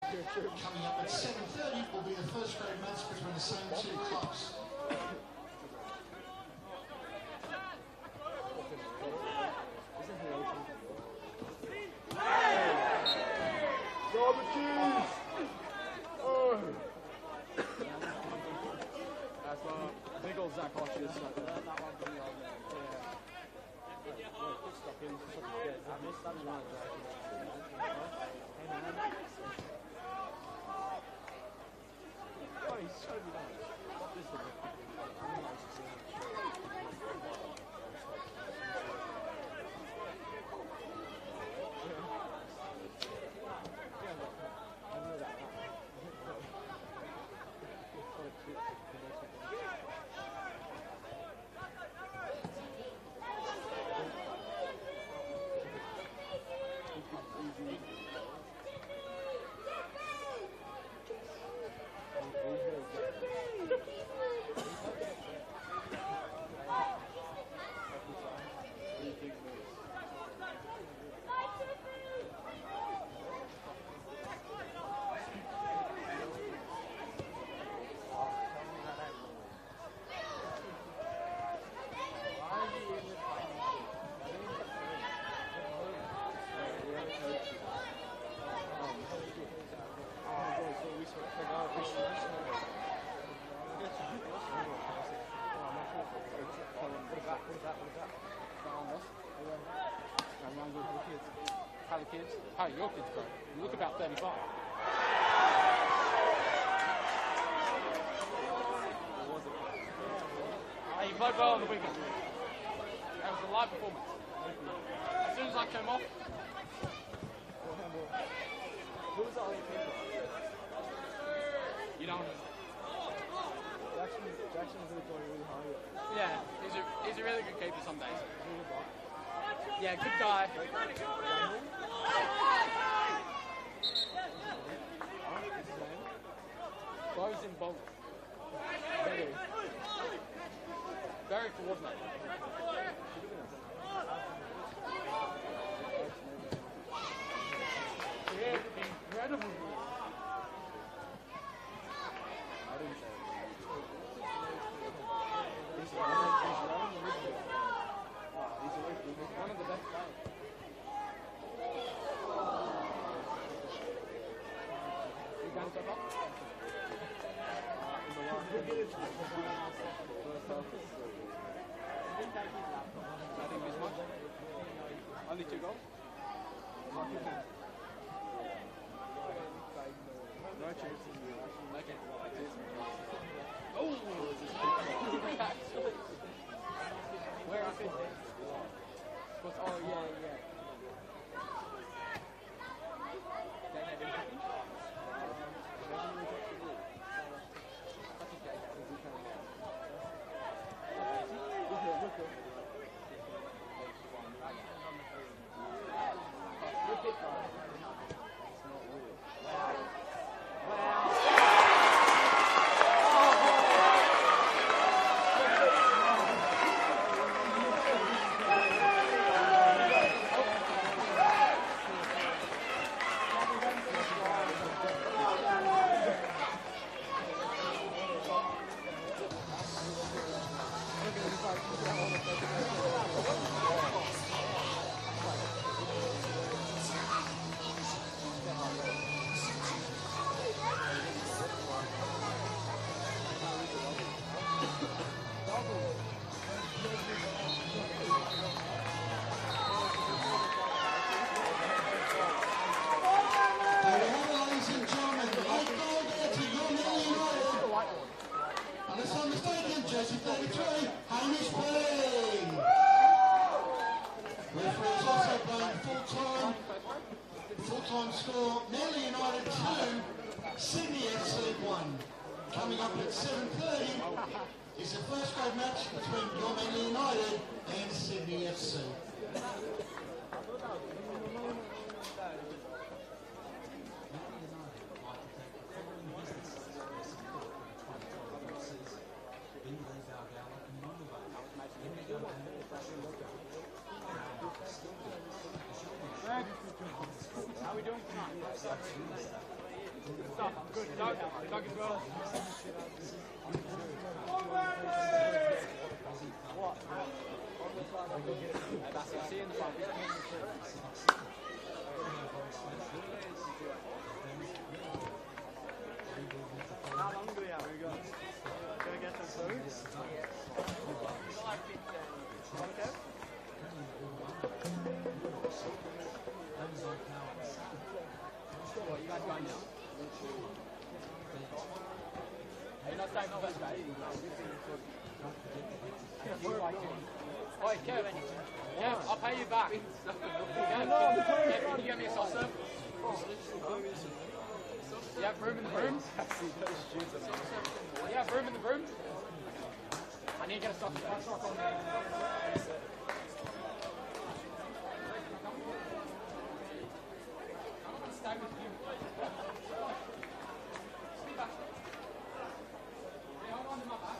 Coming up at 7:30 will be the first grade match between the same two clubs. Big old Zach Hodges. Oh, he's so nice. What is the How the kids? How are your kids, bro? You look about 35. What was it? Hey, you played well on the weekend. That was a live performance. As soon as I came off. Who was the other keeper? You don't know. Jackson's really going really high. Yeah, he's a really good keeper some days. Yeah, good guy. Goes in bulk. Very coordinated. Yeah, incredible. He's one of the best players. You guys up? Nothing this much. Only 2 goals. No chance. Okay. Oh! Where is it? Oh, yeah. Full-time score, Manly United 2, Sydney FC 1. Coming up at 7:30 is the first grade match between your Manly United and Sydney FC. How are we doing tonight? stuff. Good. Doug as well. What? That's it. See you in the front. How long do we have? We got. Can we get some food? Okay. What, you guys going now? You're not staying on that day? Oi, Kevin. Kev, I'll pay you back. Kev, can you get me a saucer? You have room in the room? You have room in the room? I need to get a saucer. On there. Stay with you. Hold on to my back.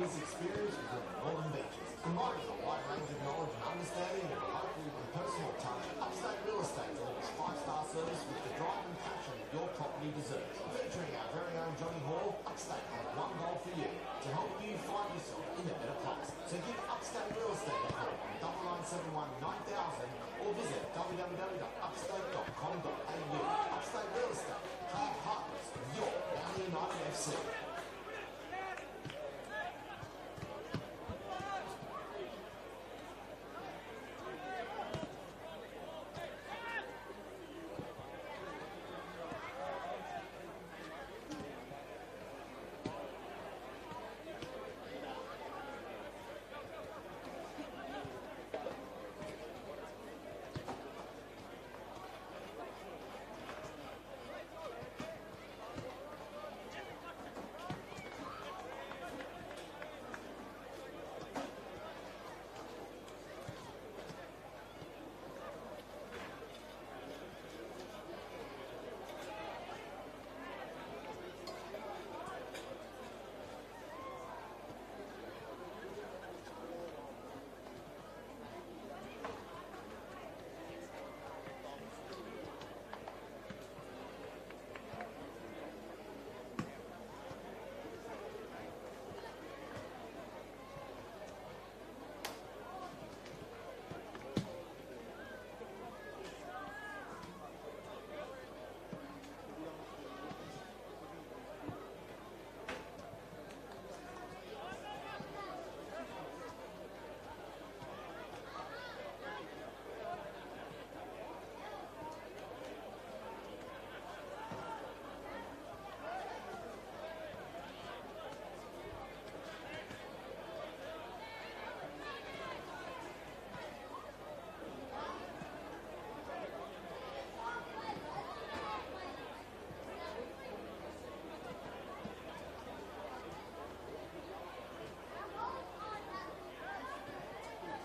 Experience with the Northern Beaches. Combining a wide range of knowledge and understanding of local and personal touch, Upstate Real Estate delivers 5-star service with the drive and passion that your property deserves. Featuring our very own Johnny Hall, Upstate has one goal for you, to help you find yourself in a better place. So give Upstate Real Estate a call on 9971 9000 or visit www.upstate.com.au. Upstate Real Estate, proud partners of your Valley United FC.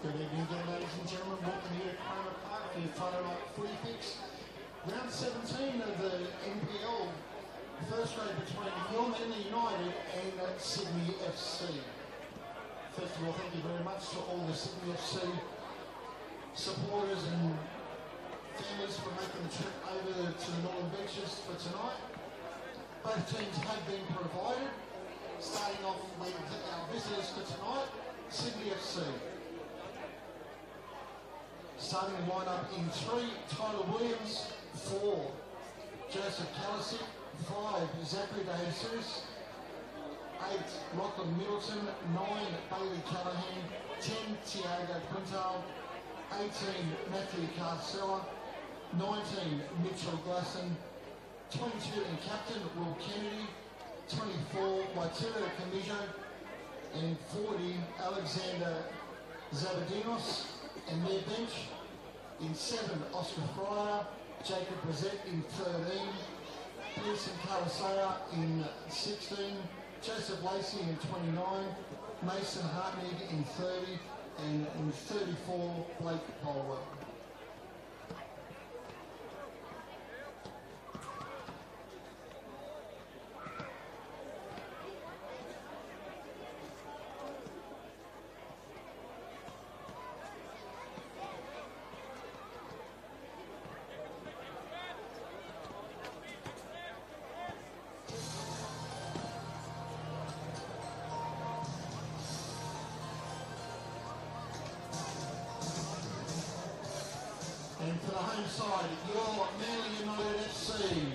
Good evening again, ladies and gentlemen. Welcome here at Cromer Park for your Friday night footy fix. Round 17 of the NPL, first grade between Your Manly United and Sydney FC. First of all, thank you very much to all the Sydney FC supporters and families for making the trip over to the Northern Beaches for tonight. Both teams have been provided. Starting off with our visitors for tonight, Sydney FC. Starting the lineup in 3, Tyler Williams. 4, Joseph Kalisic. 5, Zachary De Jesus. 8, Lachlan Middleton. 9, Bailey Callahan. 10, Tiago Quintal. 18, Matthew Carcella. 19, Mitchell Glasson. 22 and captain, Will Kennedy. 24, by Tilo Camijo. And 40, Alexander Zabadinos. And their bench, in 7, Oscar Fryer. Jacob Brissett in 13. Pearson Carasaya in 16. Joseph Lacey in 29. Mason Hartnegg in 30. And in 34, Blake Bolwell. And for the home side, your Manly United FC.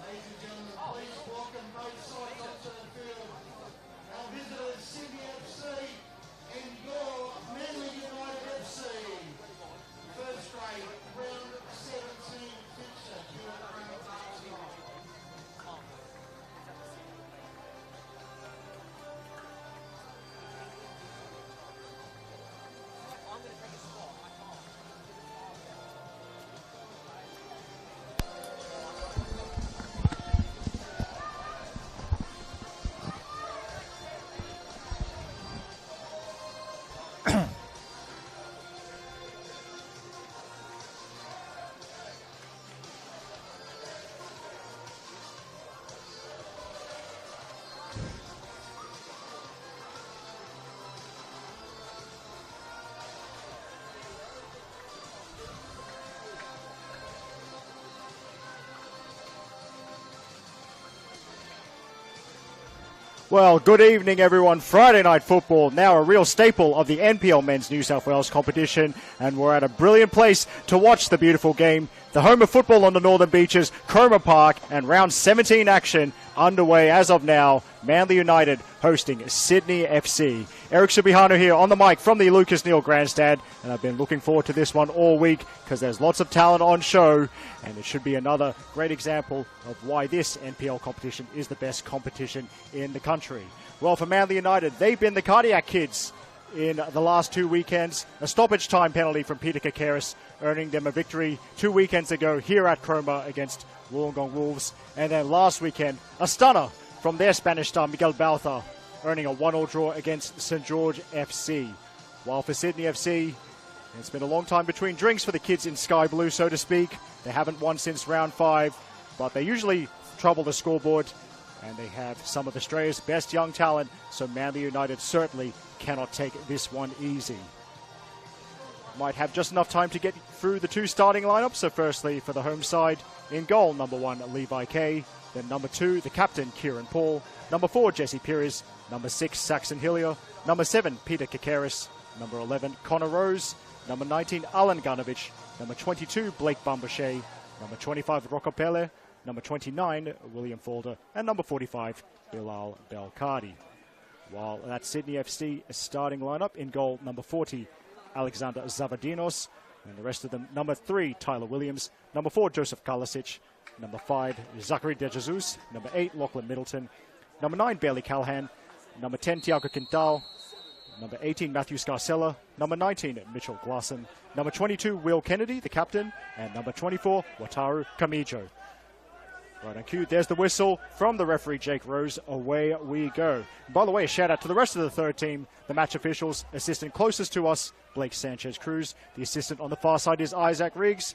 Ladies and gentlemen, please welcome both sides onto the field. Our visitors, Sydney FC and your Manly United FC. First grade, round 17 fixture here at Cromer Park tonight. Well, good evening, everyone. Friday night football, now a real staple of the NPL Men's New South Wales competition, and we're at a brilliant place to watch the beautiful game. The home of football on the Northern Beaches, Cromer Park, and round 17 action underway as of now. Manly United hosting Sydney FC. Eric Subihano here on the mic from the Lucas Neal Grandstand, and I've been looking forward to this one all week because there's lots of talent on show, and it should be another great example of why this NPL competition is the best competition in the country. Well, for Manly United, they've been the cardiac kids in the last 2 weekends. A stoppage time penalty from Peter Kakaris earning them a victory 2 weekends ago here at Cromer against Wollongong Wolves. And then last weekend, a stunner from their Spanish star Miguel Baltha, earning a 1-1 draw against St George FC. While for Sydney FC, it's been a long time between drinks for the kids in Sky Blue, so to speak. They haven't won since round 5, but they usually trouble the scoreboard, and they have some of Australia's best young talent, so Manly United certainly cannot take this one easy. Might have just enough time to get through the two starting lineups. So firstly, for the home side, in goal, number 1, Levi Kay. Then number 2, the captain, Kieran Paul. Number 4, Jesse Pires. Number 6, Saxon Hillier. Number 7, Peter Kakaris. Number 11, Connor Rose. Number 19, Alan Gunovich. Number 22, Blake Bambashe. Number 25, Rocco Pele. Number 29, William Falder. And number 45, Bilal Belkadi. While that Sydney FC starting lineup, in goal, number 40, Alexander Zavadinos. And the rest of them, number 3, Tyler Williams. Number 4, Joseph Kalasic. Number 5, Zachary De Jesus. Number 8, Lachlan Middleton. Number 9, Bailey Callahan. Number 10, Tiago Quintal. Number 18, Matthew Scarcella. Number 19, Mitchell Glasson. Number 22, Will Kennedy, the captain. And number 24, Wataru Kamijo. Right on cue, there's the whistle from the referee, Jake Rose. Away we go. And by the way, a shout out to the rest of the third team, the match officials. Assistant closest to us, Blake Sanchez-Cruz. The assistant on the far side is Isaac Riggs.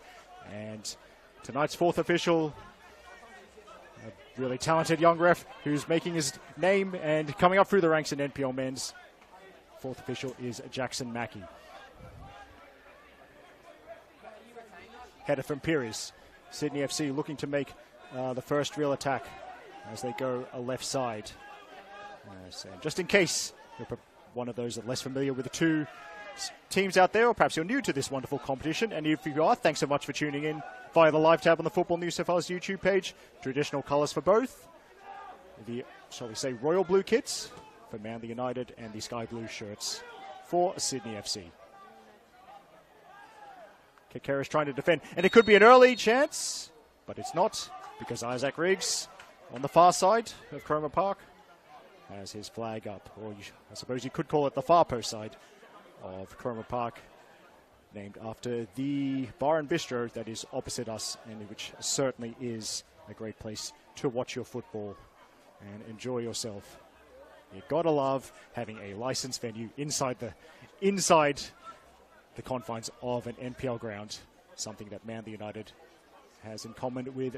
And tonight's fourth official, a really talented young ref who's making his name and coming up through the ranks in NPL Men's. Fourth official is Jackson Mackey. Header from Pires. Sydney FC looking to make the first real attack as they go a left side. So just in case you're one of those that are less familiar with the two teams out there, or perhaps you're new to this wonderful competition, and if you are, thanks so much for tuning in via the live tab on the Football New South Wales YouTube page. Traditional colours for both. The, shall we say, royal blue kits for Manly United and the sky blue shirts for Sydney FC. Kakera is trying to defend, and it could be an early chance, but it's not, because Isaac Riggs on the far side of Cromer Park has his flag up, or I suppose you could call it the far post side of Cromer Park, named after the bar and bistro that is opposite us, and which certainly is a great place to watch your football and enjoy yourself. You gotta love having a licensed venue inside the confines of an NPL ground, something that Manly United has in common with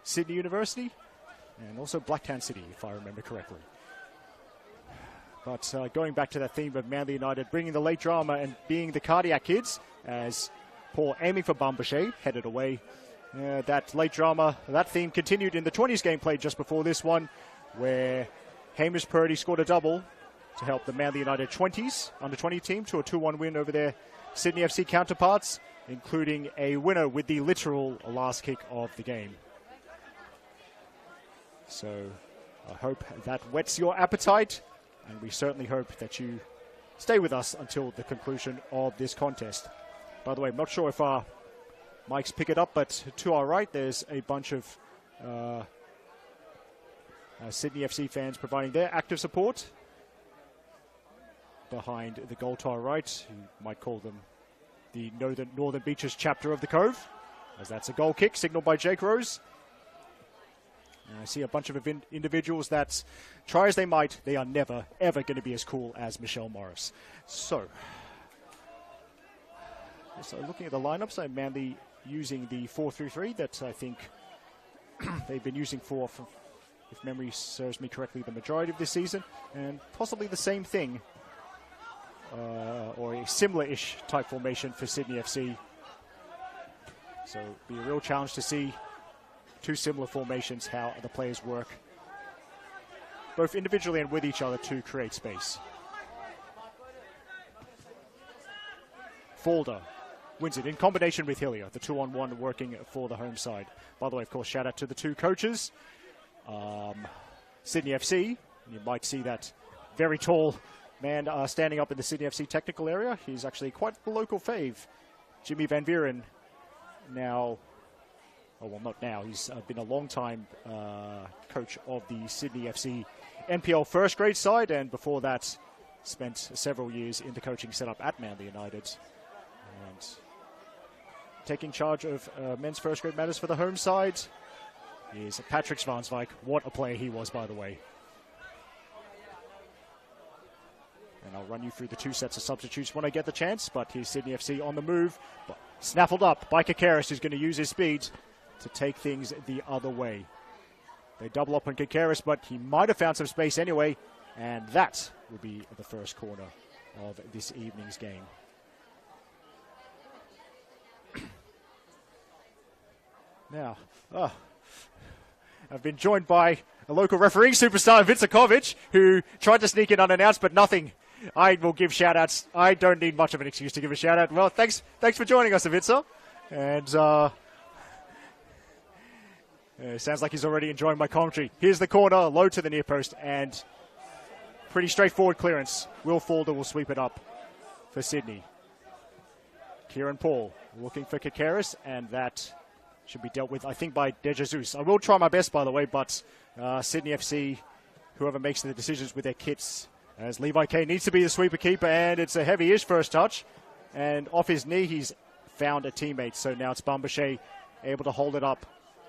Sydney University and also Blacktown City, if I remember correctly. But going back to that theme of Manly United bringing the late drama and being the cardiac kids, as Paul aiming for Bumbershay headed away. That late drama, that theme continued in the 20s game played just before this one, where Hamish Purdy scored a double to help the Manly United 20s, under 20 team, to a 2-1 win over their Sydney FC counterparts, including a winner with the literal last kick of the game. So I hope that whets your appetite, and we certainly hope that you stay with us until the conclusion of this contest. By the way, I'm not sure if our mics pick it up, but to our right there's a bunch of Sydney FC fans providing their active support. Behind the goal to our right, you might call them the Northern Beaches chapter of the Cove, as that's a goal kick signalled by Jake Rose. And I see a bunch of individuals that, try as they might, they are never, ever going to be as cool as Michelle Morris. So looking at the lineups, I'm Manly using the 4-3-3 that I think they've been using for, if memory serves me correctly, the majority of this season, and possibly the same thing, or a similar-ish type formation for Sydney FC. So it'll be a real challenge to see two similar formations, how the players work, both individually and with each other, to create space. Falder wins it in combination with Hillier, the 2-on-1 working for the home side. By the way, of course, shout out to the two coaches. Sydney FC, you might see that very tall man standing up in the Sydney FC technical area. He's actually quite the local fave. Jimmy Van Vieren, now, oh, well, not now, he's been a long time coach of the Sydney FC NPL first grade side, and before that spent several years in the coaching setup at Manly United, and taking charge of men's first grade matters for the home side is Patrick Svansvik. What a player he was, by the way. And I'll run you through the two sets of substitutes when I get the chance, but here's Sydney FC on the move, snaffled up by Kakaris, who's going to use his speed to take things the other way. They double up on Kakaris, but he might have found some space anyway, and that will be the first corner of this evening's game. Now, I've been joined by a local refereeing superstar, Vicakovic, who tried to sneak in unannounced, but nothing. I will give shout-outs. I don't need much of an excuse to give a shout-out. Well, thanks for joining us, Ivica. And sounds like he's already enjoying my commentary. Here's the corner, low to the near post, and pretty straightforward clearance. Will Falder will sweep it up for Sydney. Kieran Paul looking for Kakaris, and that should be dealt with, I think, by De Jesus. I will try my best, by the way, but Sydney FC, whoever makes the decisions with their kits, as Levi Kay needs to be the sweeper keeper, and it's a heavy-ish first touch. And off his knee, he's found a teammate. So now it's Bumbershay able to hold it up.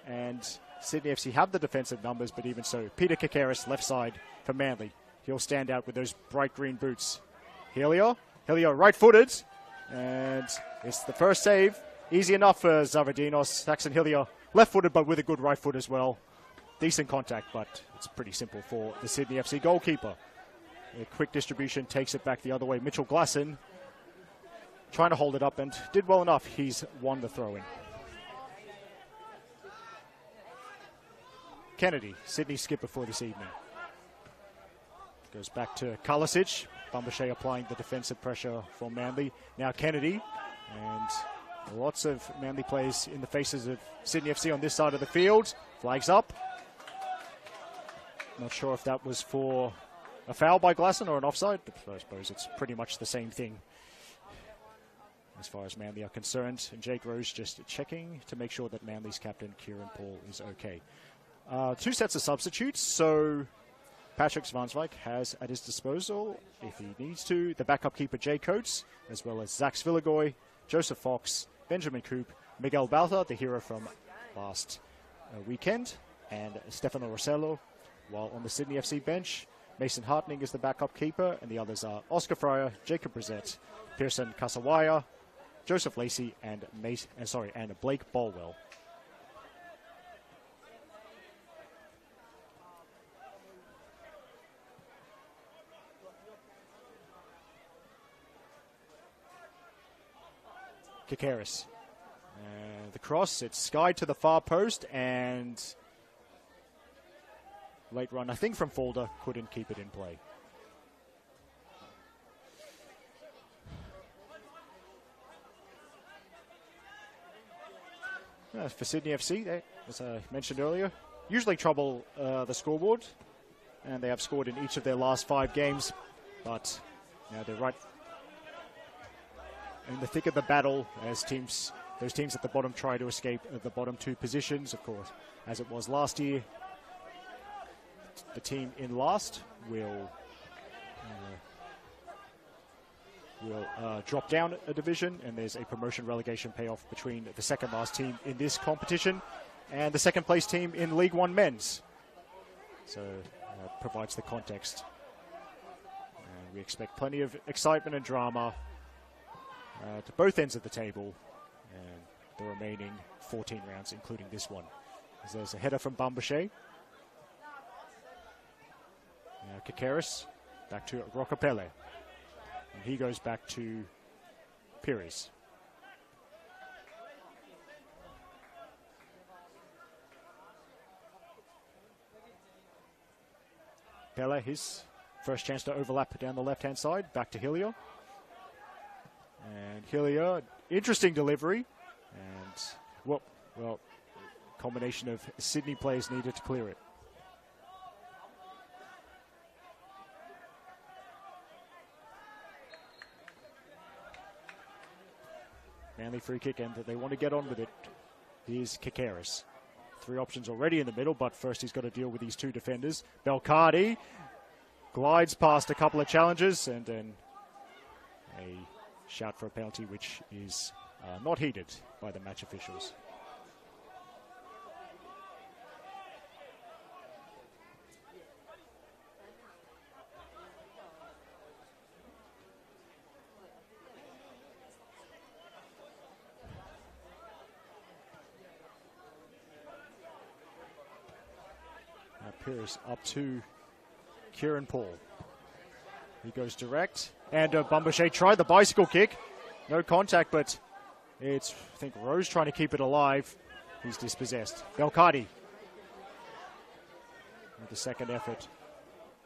And Sydney FC have the defensive numbers, but even so, Peter Kakaris, left side for Manly. He'll stand out with those bright green boots. Hillier right-footed, and it's the first save. Easy enough for Zavadinos. Saxon Hillier left-footed, but with a good right foot as well. Decent contact, but it's pretty simple for the Sydney FC goalkeeper. A quick distribution takes it back the other way. Mitchell Glasson trying to hold it up and did well enough. He's won the throw-in. Kennedy, Sydney skipper for this evening. Goes back to Kalasic. Bumbershay applying the defensive pressure for Manly. Now Kennedy, and lots of Manly players in the faces of Sydney FC on this side of the field. Flags up. Not sure if that was for a foul by Glasson or an offside, but I suppose it's pretty much the same thing as far as Manly are concerned. And Jake Rose just checking to make sure that Manly's captain, Kieran Paul, is okay. 2 sets of substitutes, so Patrick Zvanswijk has at his disposal, if he needs to, the backup keeper Jay Coates, as well as Zach Svilagoy, Joseph Fox, Benjamin Coop, Miguel Balta, the hero from last weekend, and Stefano Rossello. While on the Sydney FC bench, Mason Hartning is the backup keeper, and the others are Oscar Fryer, Jacob Brissett, Pearson Kasawaya, Joseph Lacey, and Blake Bolwell. Kakaris. The cross, it's skied to the far post, and late run, I think from Falder, couldn't keep it in play. For Sydney FC, they, as I mentioned earlier, usually trouble the scoreboard, and they have scored in each of their last 5 games, but they're right in the thick of the battle as those teams at the bottom try to escape the bottom 2 positions, of course, as it was last year. The team in last will drop down a division, and there's a promotion relegation payoff between the second last team in this competition and the second place team in League One men's. So provides the context. We expect plenty of excitement and drama to both ends of the table, and the remaining 14 rounds, including this one. As there's a header from Bumbershay. Now Kakaris back to Rocapelle. And he goes back to Pires. Pele, his first chance to overlap down the left-hand side. Back to Hillier. And Hillier, interesting delivery. And, well, combination of Sydney players needed to clear it. Manly free kick, and they want to get on with it. Here's Kakaris. 3 options already in the middle, but first he's got to deal with these 2 defenders. Belcardi glides past a couple of challenges, and then a shout for a penalty, which is not heeded by the match officials. Pires up to Kieran Paul. He goes direct, and Bumbershay tried the bicycle kick. No contact, but it's, I think, Rose trying to keep it alive. He's dispossessed. Belcardi with the second effort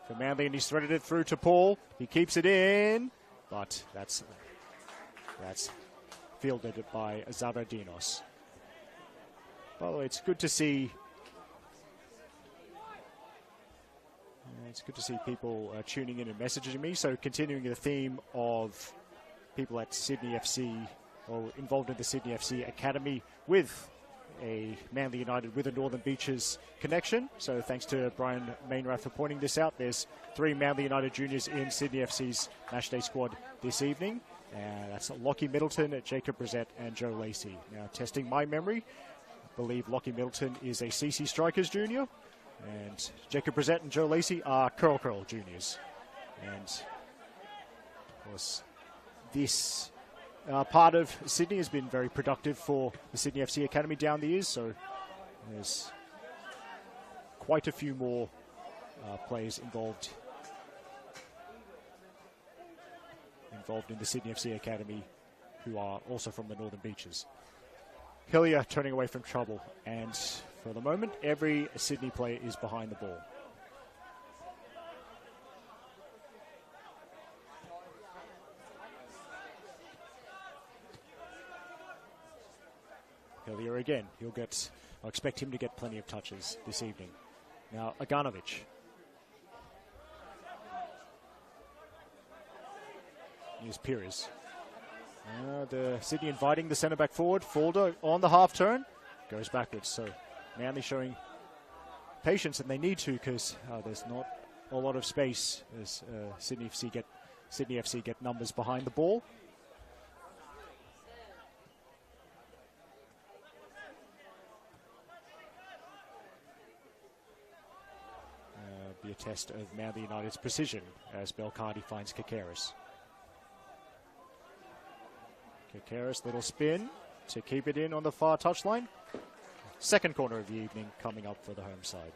for Manly, and he's threaded it through to Paul. He keeps it in, but that's fielded by Zavardinos. By the way, it's good to see. It's good to see people tuning in and messaging me. So continuing the theme of people at Sydney FC or involved in the Sydney FC Academy with a Manly United with a Northern Beaches connection. So thanks to Brian Mainrath for pointing this out. There's 3 Manly United juniors in Sydney FC's matchday squad this evening. That's Lockie Middleton, Jacob Brissett, and Joe Lacey. Now, testing my memory, I believe Lockie Middleton is a CC Strikers junior. And Jacob Brissett and Joe Lacey are Curl juniors. And, of course, this part of Sydney has been very productive for the Sydney FC Academy down the years. So there's quite a few more players involved in the Sydney FC Academy who are also from the Northern Beaches. Hillier turning away from trouble, and For the moment, every Sydney player is behind the ball. Hillier again. I expect him to get plenty of touches this evening. Now, Aganovic. Here's Pires. The Sydney inviting the centre-back forward. Falder on the half turn. Goes backwards. So Manly showing patience, and they need to because there's not a lot of space as Sydney FC get numbers behind the ball. Be a test of Manly United's precision as Belcardi finds Kakaris. Kakaris, little spin to keep it in on the far touchline. Second corner of the evening coming up for the home side.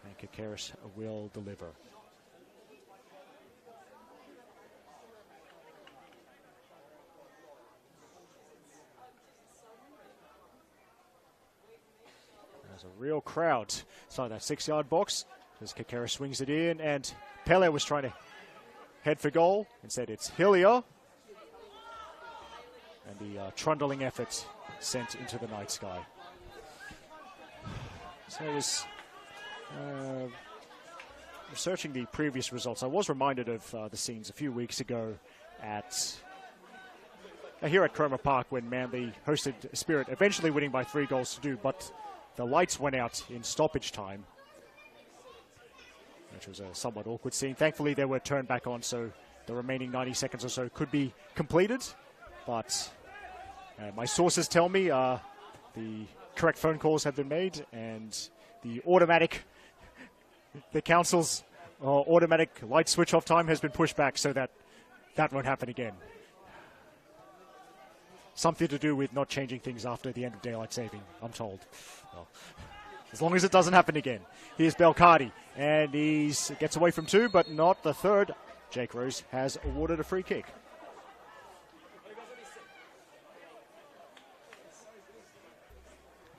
And Kakaris will deliver. There's a real crowd inside that 6-yard box as Kakaris swings it in, and Pele was trying to head for goal. Instead, it's Hillier. And the trundling effort sent into the night sky. So I was researching the previous results. I was reminded of the scenes a few weeks ago here at Cromer Park when Manly hosted Spirit, eventually winning by 3 goals to 2, but the lights went out in stoppage time, which was a somewhat awkward scene. Thankfully, they were turned back on, so the remaining 90 seconds or so could be completed. But my sources tell me the correct phone calls have been made, and the council's automatic light switch off time has been pushed back so that won't happen again. Something to do with not changing things after the end of daylight saving, I'm told. Well, as long as it doesn't happen again. Here's Belcardi, and he gets away from 2, but not the third. Jake Rose has awarded a free kick.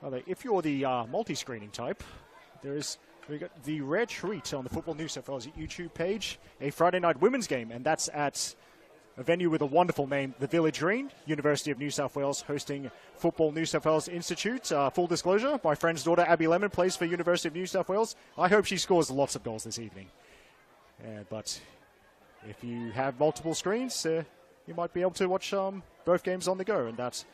Well, if you're the multi-screening type, we got the rare treat on the Football New South Wales YouTube page, a Friday night women's game, and that's at a venue with a wonderful name, the Village Green, University of New South Wales, hosting Football New South Wales Institute. Full disclosure, my friend's daughter, Abby Lemon, plays for University of New South Wales. I hope she scores lots of goals this evening. But if you have multiple screens, you might be able to watch both games on the go. And that's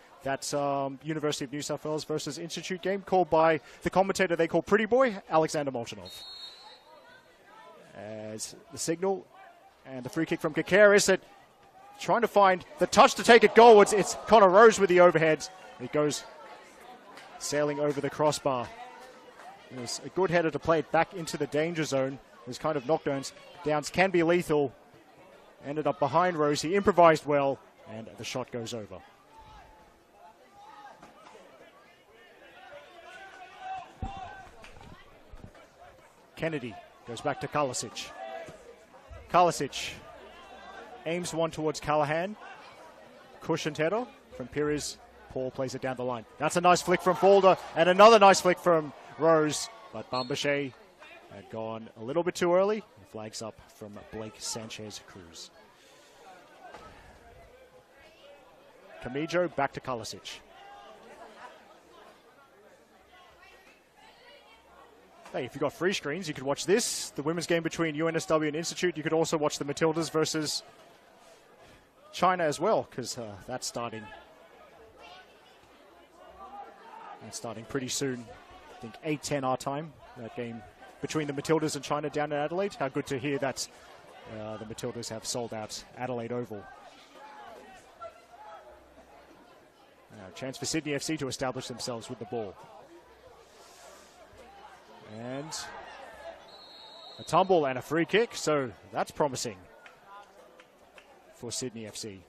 University of New South Wales versus Institute game called by the commentator they call Pretty Boy, Alexander Molchanov. As the signal and the free kick from Kakaris, trying to find the touch to take it goalwards. It's Connor Rose with the overhead. It goes sailing over the crossbar. It was a good header to play it back into the danger zone. There's kind of knockdowns. Downs can be lethal. Ended up behind Rose. He improvised well, and the shot goes over. Kennedy goes back to Kalasic. Kalasic aims one towards Callahan. Cushioned header from Pires. Paul plays it down the line. That's a nice flick from Falder, and another nice flick from Rose. But Bambashe had gone a little bit too early. Flags up from Blake Sanchez-Cruz. Camijo back to Kalasic. Hey, if you've got free screens, you could watch this, the women's game between UNSW and Institute. You could also watch the Matildas versus China as well, because that's starting pretty soon. I think 8:10 our time, that game between the Matildas and China down in Adelaide. How good to hear that the Matildas have sold out Adelaide Oval. Chance for Sydney FC to establish themselves with the ball. And a tumble and a free kick, so that's promising for Sydney FC.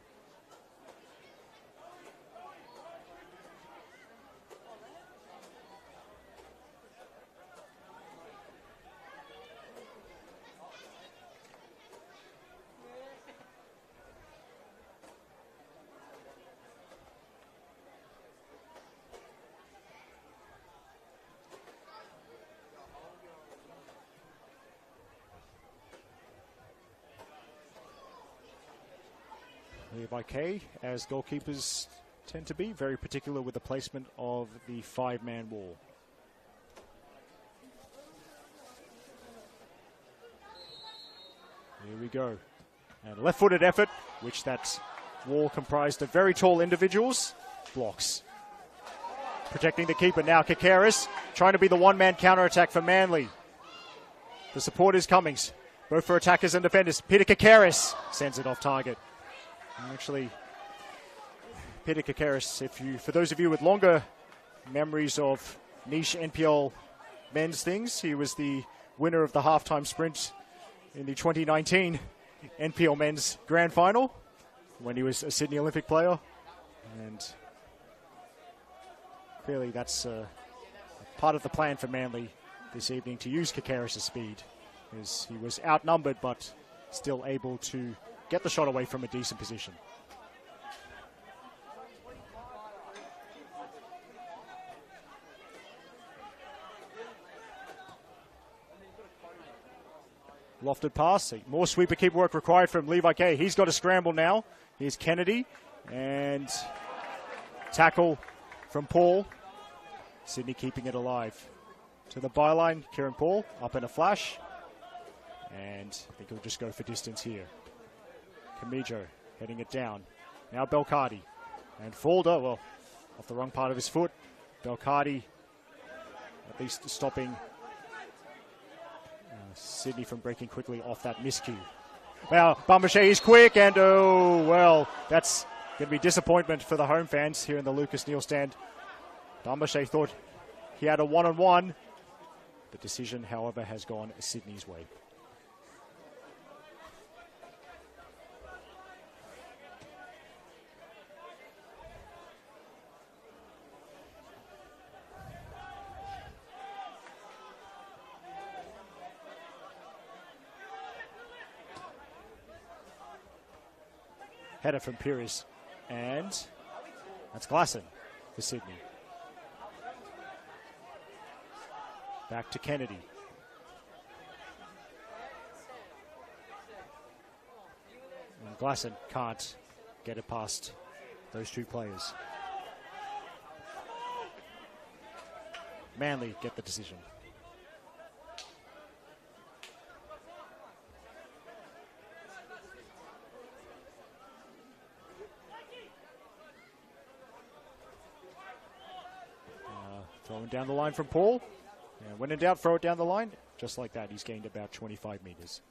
Levi K, as goalkeepers tend to be, very particular with the placement of the 5-man wall. Here we go. And left-footed effort, which that wall comprised of very tall individuals. Blocks. Protecting the keeper now, Kakaris, trying to be the one-man counter-attack for Manly. The support is Cummings, both for attackers and defenders. Peter Kakaris sends it off target. Actually, Peter Kakaris, for those of you with longer memories of niche NPL men's things, he was the winner of the halftime sprint in the 2019 NPL men's grand final when he was a Sydney Olympic player. And clearly that's part of the plan for Manly this evening, to use Kakaris' speed, as he was outnumbered but still able to get the shot away from a decent position. Lofted pass, more sweeper keep work required from Levi K. He's got to scramble now. Here's Kennedy, and tackle from Paul. Sydney keeping it alive. To the byline, Kieran Paul up in a flash, and I think he'll just go for distance here. Camijo heading it down. Now Belcardi, and Falder, well, off the wrong part of his foot. Belcardi at least stopping Sydney from breaking quickly off that miscue. Well, Bambachet is quick, and oh, well, that's going to be disappointment for the home fans here in the Lucas Neal stand. Bambachet thought he had a one-on-one. The decision, however, has gone Sydney's way. Header from Pires, and that's Glasson for Sydney. Back to Kennedy. And Glasson can't get it past those two players. Manly get the decision. Throwing down the line from Paul. And when in doubt, throw it down the line. Just like that, he's gained about 25 metres.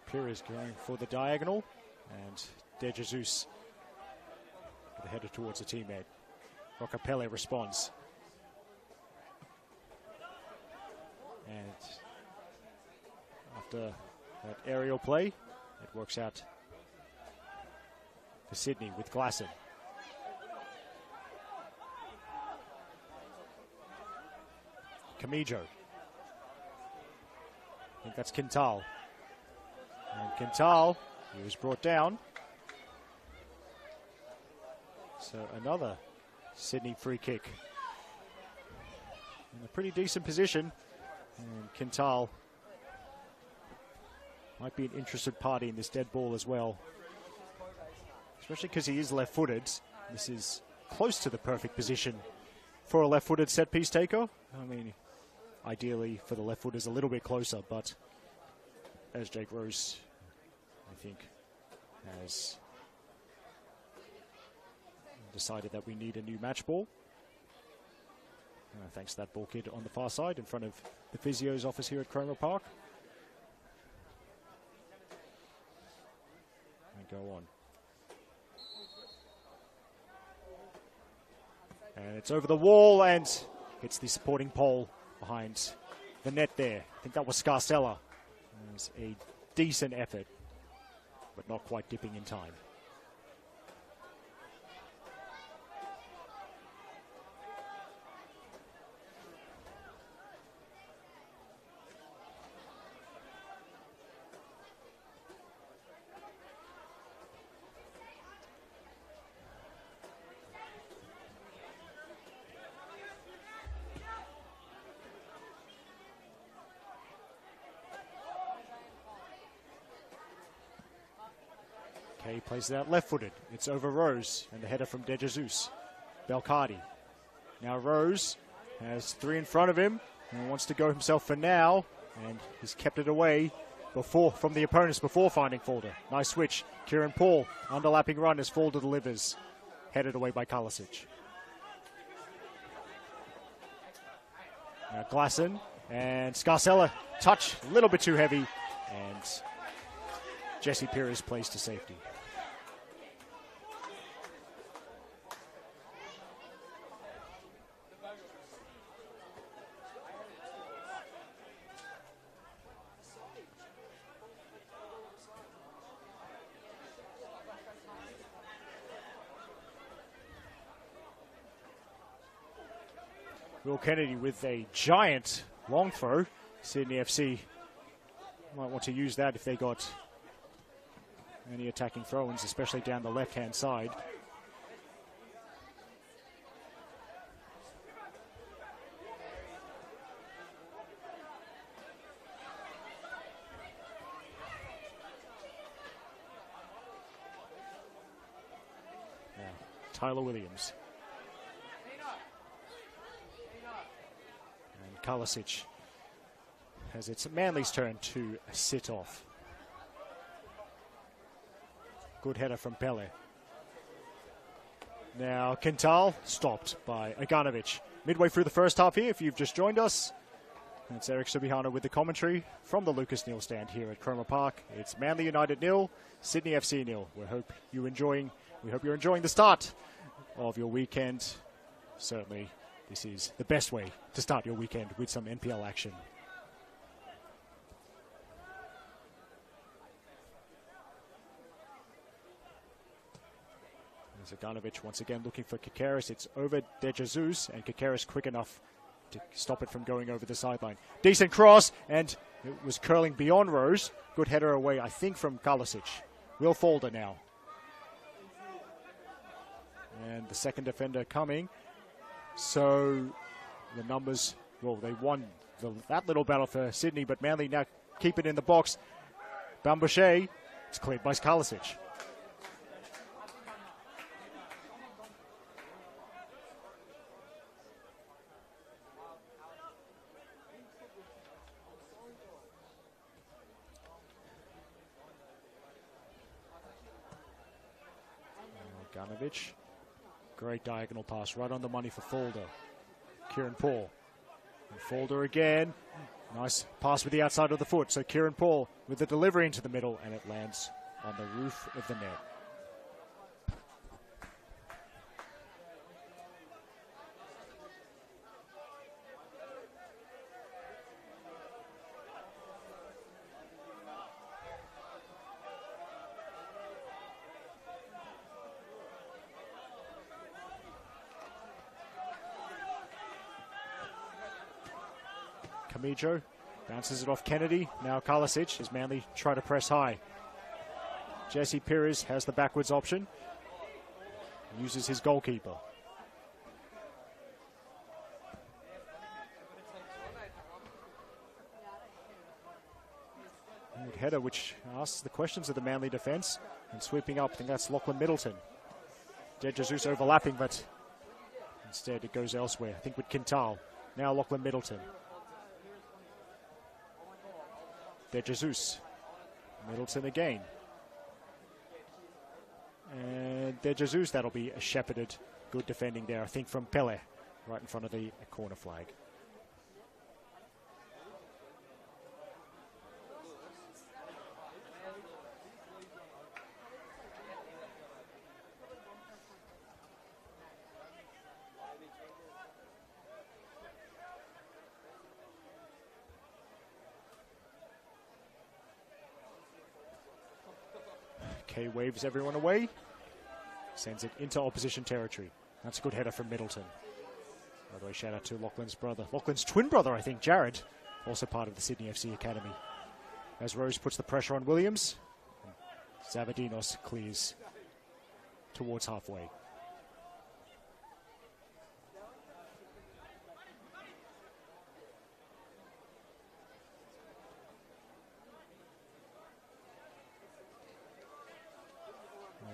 Pires going for the diagonal, and De Jesus headed towards a teammate. Rocapelle responds. And after that aerial play, it works out for Sydney with Glasson. Camijo. I think that's Quintal. And Quintal, he was brought down. So another Sydney free kick. In a pretty decent position. And Quintal might be an interested party in this dead ball as well. Especially because he is left-footed. This is close to the perfect position for a left-footed set-piece taker. I mean, ideally for the left-footers a little bit closer, but as Jake Rose, I think, has decided that we need a new match ball. Thanks to that ball kid on the far side in front of the physio's office here at Cromer Park. And go on. And it's over the wall and hits the supporting pole behind the net there. I think that was Scarcella. It was a decent effort, but not quite dipping in time. Kay plays it out left-footed. It's over Rose, and the header from De Jesus. Belcardi. Now Rose has 3 in front of him and wants to go himself for now, and he's kept it away from the opponents before finding Fulder. Nice switch. Kieran Paul, underlapping run as Fulder delivers. Headed away by Kalasic. Now Glasson and Scarcella, touch a little bit too heavy, and Jesse Pires plays to safety. Will Kennedy with a giant long throw. Sydney FC might want to use that if they got any attacking throw-ins, especially down the left-hand side. Now, Tyler Williams. And Kalasic as it's Manly's turn to sit off. Good header from Pele. Now Quintal stopped by Aganovic. Midway through the first half here, if you've just joined us. It's Eric Subihano with the commentary from the Lucas Neal stand here at Cromer Park. It's Manly United 0, Sydney FC 0. We hope you're enjoying the start of your weekend. Certainly, this is the best way to start your weekend with some NPL action. Zaganovic once again looking for Kakaris. It's over De Jesus, and Kakaris quick enough to stop it from going over the sideline. Decent cross, and it was curling beyond Rose. Good header away, I think, from Kalasic. Will Fulder now. And the second defender coming. So the numbers, well, they won that little battle for Sydney, but Manly now keep it in the box. Bambouche, it's cleared by Kalasic. Ganovic, great diagonal pass right on the money for Fulder. Kieran Paul. And Fulder again. Nice pass with the outside of the foot. So Kieran Paul with the delivery into the middle, and it lands on the roof of the net. Camijo bounces it off Kennedy. Now Kalasic as Manly try to press high. Jesse Pires has the backwards option. Uses his goalkeeper. Good header, which asks the questions of the Manly defence. And sweeping up, I think that's Lachlan Middleton. De Jesus overlapping, but instead it goes elsewhere. I think with Quintal. Now Lachlan Middleton. De Jesus. Middleton again. And De Jesus, that'll be a shepherded. Good defending there, I think, from Pele, right in front of the corner flag. Kay waves everyone away, sends it into opposition territory. That's a good header from Middleton. By the way, shout out to Lachlan's brother. Lachlan's twin brother, I think, Jared, also part of the Sydney FC Academy. As Rose puts the pressure on Williams, Zavadinos clears towards halfway.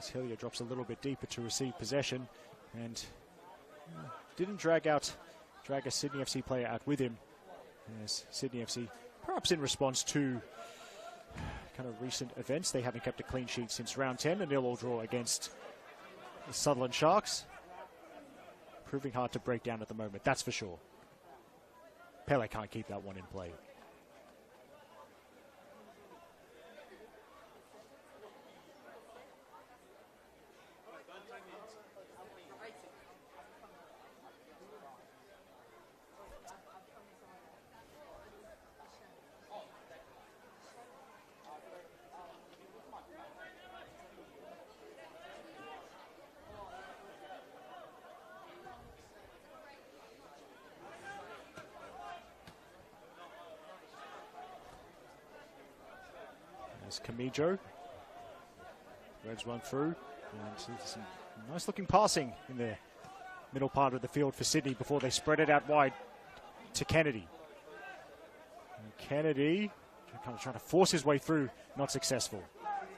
As Hillier drops a little bit deeper to receive possession and didn't drag a Sydney FC player out with him. As Sydney FC, perhaps in response to kind of recent events, they haven't kept a clean sheet since round 10, a 0-0 draw against the Sutherland Sharks. Proving hard to break down at the moment, that's for sure. Pele can't keep that one in play. Camijo. Reds run through. And some nice looking passing in the middle part of the field for Sydney before they spread it out wide to Kennedy. And Kennedy kind of trying to force his way through, not successful.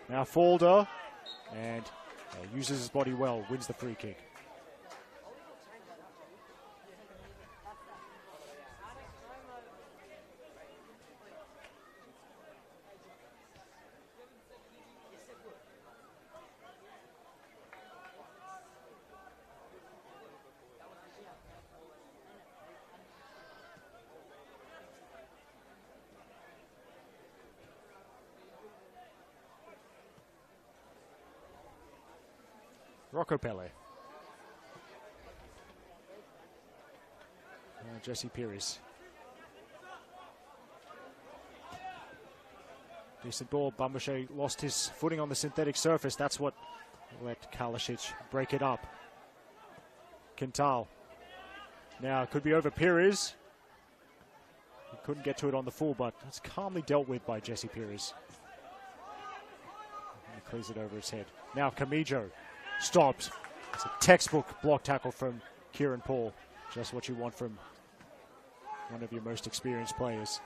Now Falder, and uses his body well, wins the free kick. Rocco Pele. Jesse Pires. Decent ball. Bambashe lost his footing on the synthetic surface. That's what let Kalasic break it up. Quintal. Now it could be over Pires. He couldn't get to it on the full, but it's calmly dealt with by Jesse Pires. He clears it over his head. Now Camijo. Stopped. It's a textbook block tackle from Kieran Paul. Just what you want from one of your most experienced players.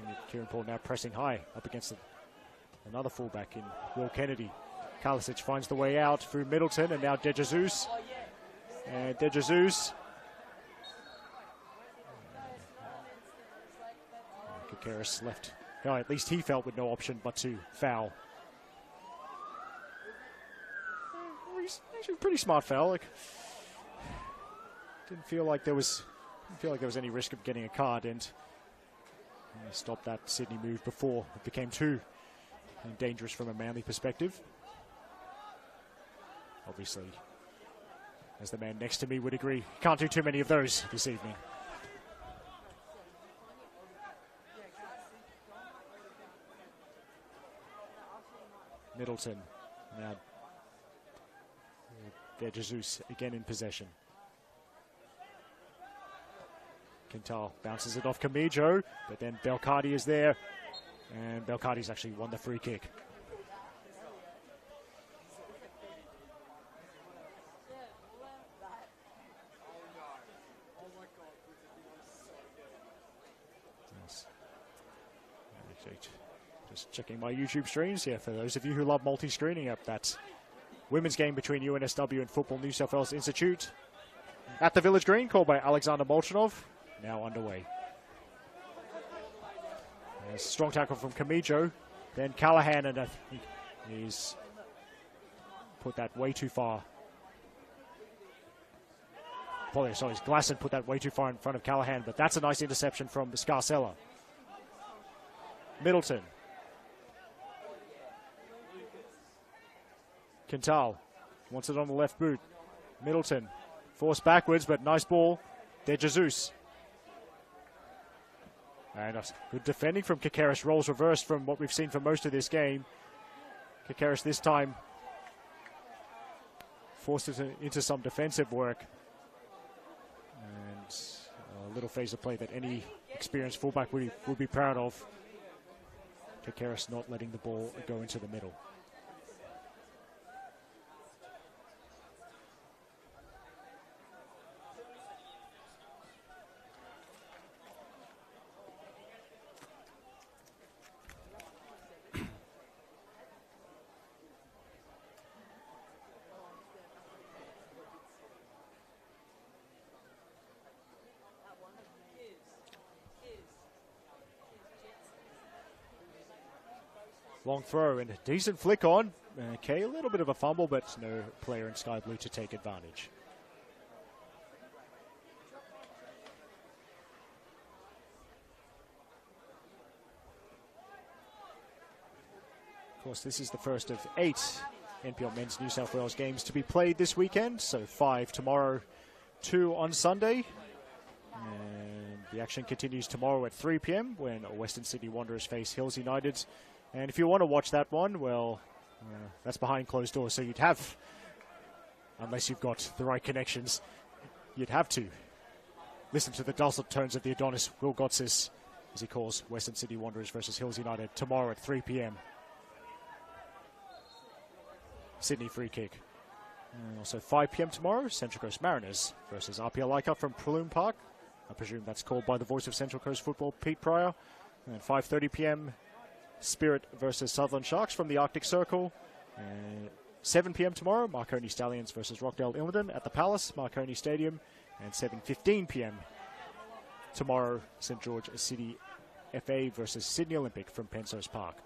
And Kieran Paul now pressing high up against another fullback in Will Kennedy. Kalasic finds the way out through Middleton, and now De Jesus. And De Jesus. Kakaris left. No, at least he felt with no option but to foul. Actually, pretty smart foul. Didn't feel like there was any risk of getting a card, and he stopped that Sydney move before it became too dangerous from a Manly perspective. Obviously, as the man next to me would agree, can't do too many of those this evening. Middleton now. De Jesus again in possession. Quintal bounces it off Camijo, but then Belcardi is there, and Belcardi's actually won the free kick. Yes. Just checking my YouTube streams here for those of you who love multi-screening up that women's game between NSW and Football New South Wales Institute at the Village Green, called by Alexander Molchanov, now underway. There's a strong tackle from Camijo, then Callahan, and he's put that way too far. Sorry, Glasson put that way too far in front of Callahan, but that's a nice interception from Scarcella. Middleton. Quintal wants it on the left boot. Middleton forced backwards, but nice ball. De Jesus. And good defending from Kakaris. Rolls reversed from what we've seen for most of this game. Kakaris this time forced it into some defensive work. And a little phase of play that any experienced fullback would be proud of. Kakaris not letting the ball go into the middle. Long throw and a decent flick on. Okay, a little bit of a fumble, but no player in Sky Blue to take advantage. Of course, this is the first of 8 NPL Men's New South Wales games to be played this weekend. So 5 tomorrow, 2 on Sunday. And the action continues tomorrow at 3 p.m. when Western Sydney Wanderers face Hills United. And if you want to watch that one, well, that's behind closed doors. So you'd have, unless you've got the right connections, you'd have to listen to the dulcet tones of the Adonis Will Gotsis, as he calls Western Sydney Wanderers versus Hills United tomorrow at 3 p.m. Sydney free kick. And also 5 p.m. tomorrow, Central Coast Mariners versus RPL Leichhardt from Praloom Park. I presume that's called by the voice of Central Coast football, Pete Pryor. And 5:30 p.m. Spirit versus Sutherland Sharks from the Arctic Circle. And 7 p.m. tomorrow, Marconi Stallions versus Rockdale Ilmenden at the Palace, Marconi Stadium. And 7:15 p.m. tomorrow, St George City FA versus Sydney Olympic from Penshurst Park.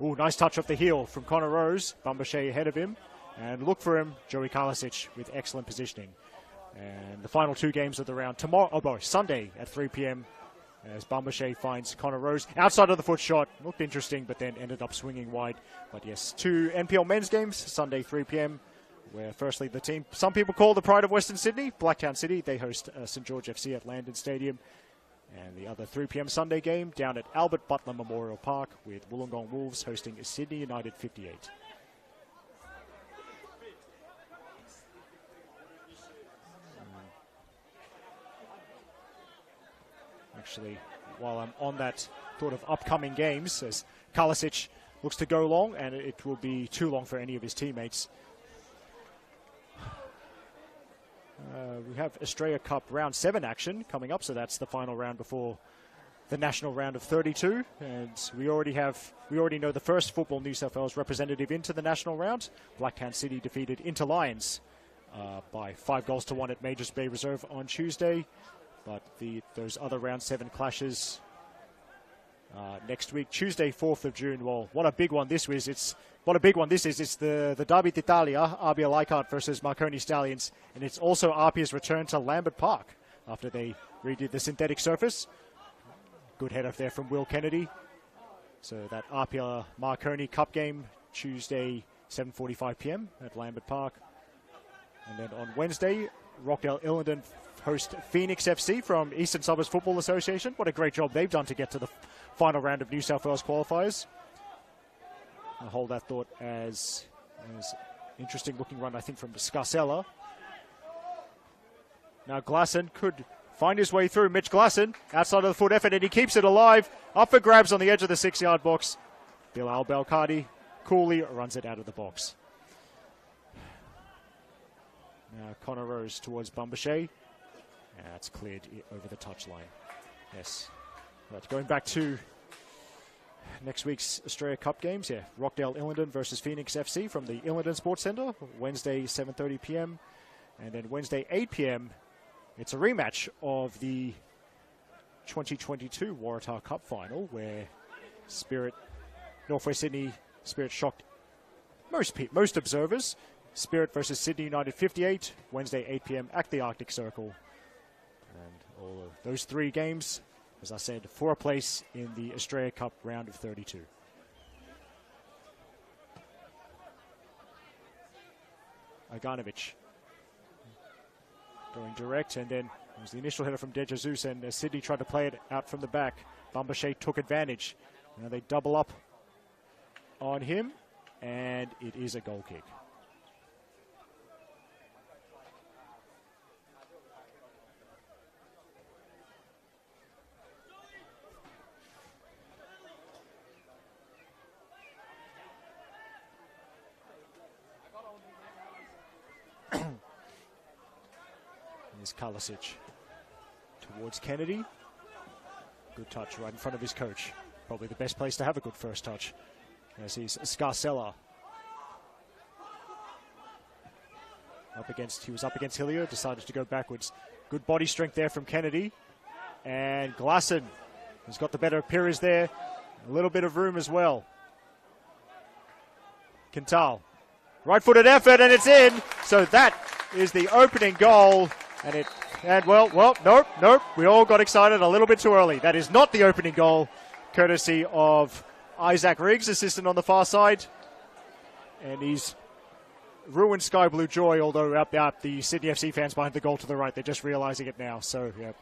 Ooh, nice touch off the heel from Connor Rose. Bumbershay ahead of him. And look for him, Joey Karlasic with excellent positioning. And the final 2 games of the round Sunday at 3 p.m. as Bumbershay finds Connor Rose outside of the foot shot. Looked interesting, but then ended up swinging wide. But yes, 2 NPL men's games, Sunday 3 p.m. where firstly the team some people call the pride of Western Sydney, Blacktown City. They host St George FC at Landon Stadium. And the other 3 p.m. Sunday game down at Albert Butler Memorial Park with Wollongong Wolves hosting Sydney United 58. Actually, while I'm on that thought of upcoming games, as Karlasic looks to go long, and it will be too long for any of his teammates. We have Australia Cup round 7 action coming up, so that's the final round before the national round of 32. And we already know the first Football New South Wales representative into the national round. Blacktown City defeated Inter Lions by 5-1 at Majors Bay Reserve on Tuesday. But those other round 7 clashes next week, Tuesday, 4th of June. Well, what a big one this is. It's the Derby d'Italia, RBL Leichhardt versus Marconi Stallions. And it's also RP's return to Lambert Park after they redid the synthetic surface. Good header there from Will Kennedy. So that RPL Marconi Cup game, Tuesday, 7:45 p.m. at Lambert Park. And then on Wednesday, Rockdale Ilmenden host Phoenix FC from Eastern Suburbs Football Association. What a great job they've done to get to the final round of New South Wales qualifiers. I'll hold that thought as interesting looking run, I think, from Scarcella. Now Glasson could find his way through. Mitch Glasson outside of the foot effort, and he keeps it alive. Up for grabs on the edge of the 6-yard box. Bilal Belkadi coolly runs it out of the box. Now Connor Rose towards Bumbershay. That's cleared over the touchline. Yes. Right, going back to next week's Australia Cup games. Yeah, Rockdale Ilmenden versus Phoenix FC from the Ilmenden Sports Centre. Wednesday, 7:30 p.m. And then Wednesday, 8 p.m. It's a rematch of the 2022 Waratah Cup final where Northwest Sydney Spirit shocked most observers. Spirit versus Sydney United 58, Wednesday 8 p.m. at the Arctic Circle. And all of those 3 games, as I said, for a place in the Australia Cup round of 32. Iganovic going direct, and then it was the initial header from De Jesus, and Sydney tried to play it out from the back. Bumbershay took advantage. Now they double up on him, and it is a goal kick. Here's Karlasic towards Kennedy. Good touch right in front of his coach. Probably the best place to have a good first touch. As he's Scarcella. He was up against Hillier, decided to go backwards. Good body strength there from Kennedy. And Glasson has got the better of Pires there. A little bit of room as well. Quintal. Right-footed effort, and it's in. So that is the opening goal. Nope. We all got excited a little bit too early. That is not the opening goal, courtesy of Isaac Riggs, assistant on the far side. And he's ruined Sky Blue joy, although up the Sydney FC fans behind the goal to the right, they're just realising it now. So, yeah.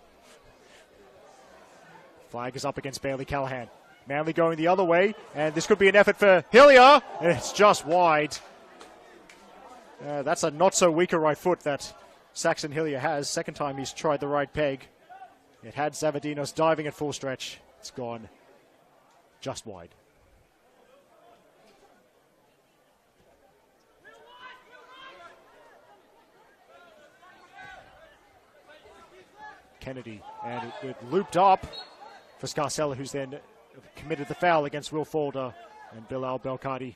Flag is up against Bailey Callahan. Manly going the other way, and this could be an effort for Hillier, and it's just wide. That's a not-so-weaker right foot that Saxon Hillier has. Second time he's tried the right peg. It had Zavadinos diving at full stretch. It's gone just wide. Kennedy, and it looped up for Scarcella, who's then committed the foul against Will Folder and Bilal Belkadi.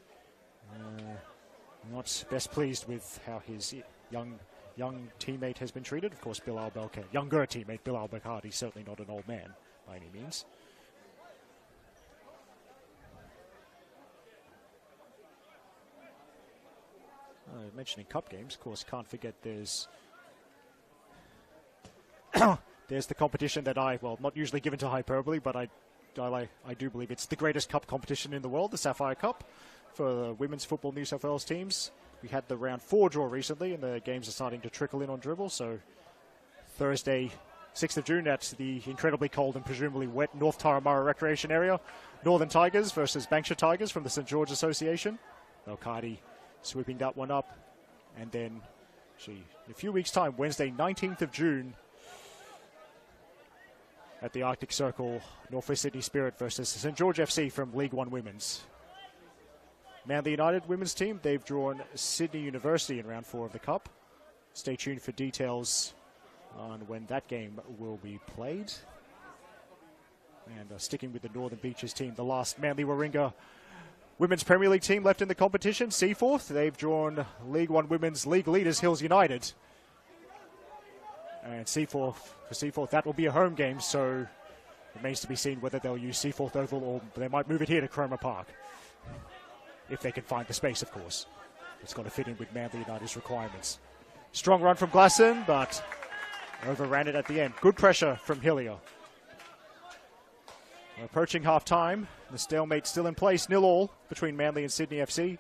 Not best pleased with how his young teammate has been treated. Of course, younger teammate Bilal Belkadi, certainly not an old man by any means. Mentioning cup games, of course, can't forget there's the competition that not usually given to hyperbole, but I do believe it's the greatest cup competition in the world, the Sapphire Cup, for the women's football New South Wales teams. We had the round 4 draw recently, and the games are starting to trickle in on dribble. So Thursday, 6th of June, at the incredibly cold and presumably wet North Taramara Recreation Area, Northern Tigers versus Bankshire Tigers from the St George Association. Belkadi sweeping that one up. And then, in a few weeks' time, Wednesday, 19th of June, at the Arctic Circle, Northwest Sydney Spirit versus St George FC from League One Women's. Manly United women's team, they've drawn Sydney University in round 4 of the Cup. Stay tuned for details on when that game will be played. And sticking with the Northern Beaches team, the last Manly Warringah Women's Premier League team left in the competition, Seaforth. They've drawn League One Women's league leaders, Hills United. And for Seaforth, that will be a home game, so it remains to be seen whether they'll use Seaforth Oval or they might move it here to Cromer Park. If they can find the space, of course. It's got to fit in with Manly United's requirements. Strong run from Glasson, but overran it at the end. Good pressure from Hillier. We're approaching half-time. The stalemate still in place, 0-0 between Manly and Sydney FC.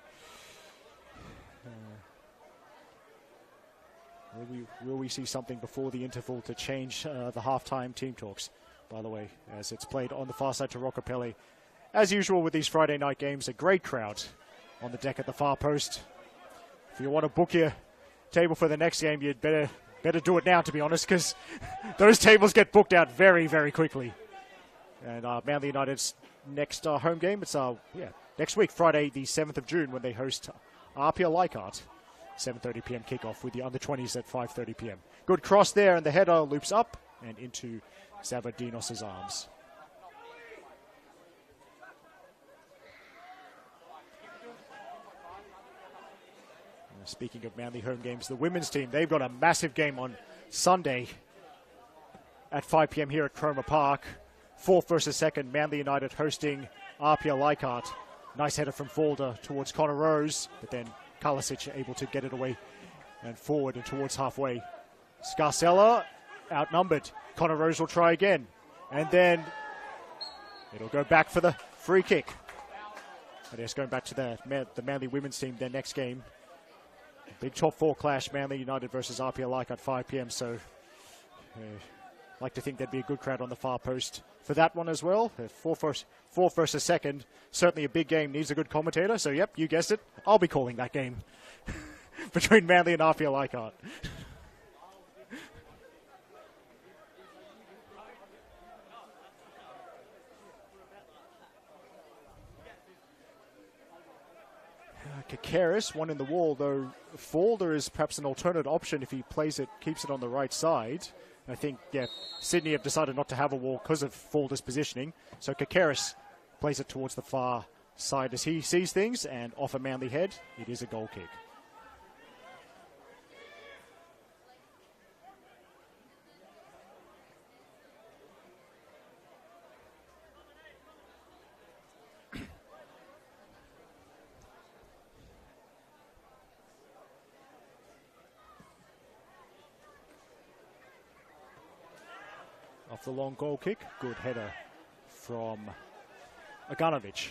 Will we see something before the interval to change the half-time team talks? By the way, as it's played on the far side to Roccapelli. As usual with these Friday night games, a great crowd on the deck at the far post. If you want to book your table for the next game, you'd better do it now, to be honest, because those tables get booked out very, very quickly. And Manly United's next home game, it's next week, Friday the 7th of June, when they host Apia Leichhardt. 7:30 p.m. kickoff with the under-20s at 5:30 p.m. Good cross there, and the header loops up and into Zavadinos' arms. Speaking of Manly home games, the women's team, they've got a massive game on Sunday at 5 p.m. here at Cromer Park. 4th versus 2nd, Manly United hosting Apia Leichhardt. Nice header from Folder towards Connor Rose, but then Kalasic able to get it away and forward and towards halfway. Scarcella outnumbered. Connor Rose will try again. And then it'll go back for the free kick. And it's going back to the Manly women's team, their next game. Big top 4 clash, Manly United versus Apia Leichhardt at 5 p.m. So like to think there'd be a good crowd on the far post for that one as well. 4th versus 2nd. Certainly a big game, needs a good commentator. So, yep, you guessed it. I'll be calling that game between Manly and Apia Leichhardt. Kakaris, one in the wall, though Folder is perhaps an alternate option if he plays it, keeps it on the right side. I think, Sydney have decided not to have a wall because of Folder's positioning. So Kakaris plays it towards the far side as he sees things, and off a Manly head, it is a goal kick. off the long goal kick. Good header from Aganovic.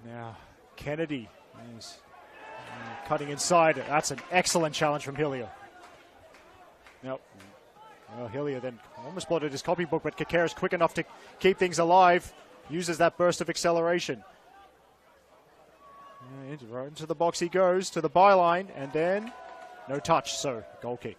Now, Kennedy is cutting inside. That's an excellent challenge from Hillier. Nope. Well, Hillier then almost blotted his copybook, but Kakera is quick enough to keep things alive. Uses that burst of acceleration. Right into the box he goes, to the byline, and then no touch, so goal kick.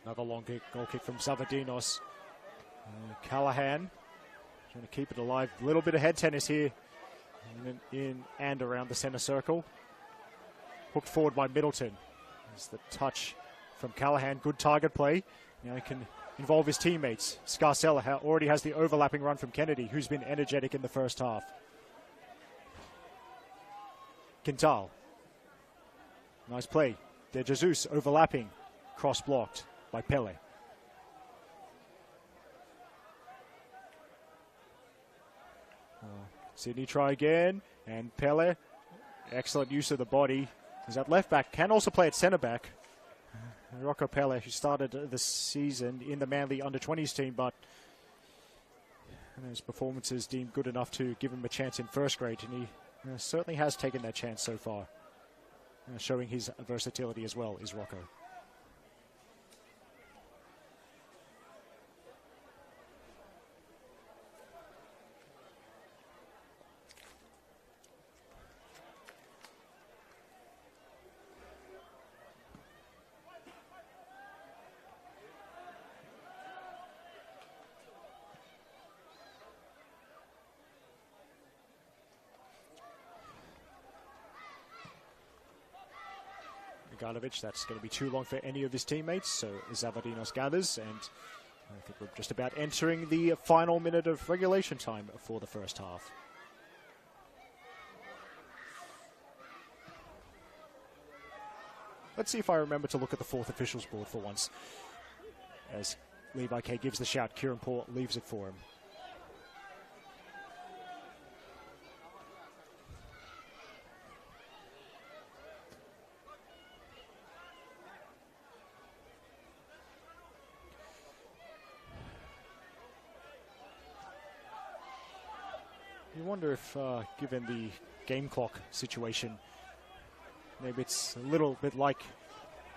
Another long kick, goal kick from Zavadinos. Callahan trying to keep it alive. A little bit of head tennis here in and around the centre circle. Hooked forward by Middleton. There's the touch from Callahan. Good target play. Now he can involve his teammates. Scarcella already has the overlapping run from Kennedy, who's been energetic in the first half. Quintal. Nice play. De Jesus overlapping. Cross blocked by Pele. Sydney try again, and Pele, excellent use of the body. Is at left back, can also play at centre back. Rocco Pele, who started the season in the Manly under-20s team, but his performances deemed good enough to give him a chance in first grade, and he certainly has taken that chance so far. Showing his versatility as well is Rocco. Ganovic, that's going to be too long for any of his teammates, so Zavadinos gathers, and I think we're just about entering the final minute of regulation time for the first half. Let's see if I remember to look at the fourth officials board for once. As Levi K gives the shout, Kieran Paul leaves it for him. You wonder if, given the game clock situation, maybe it's a little bit like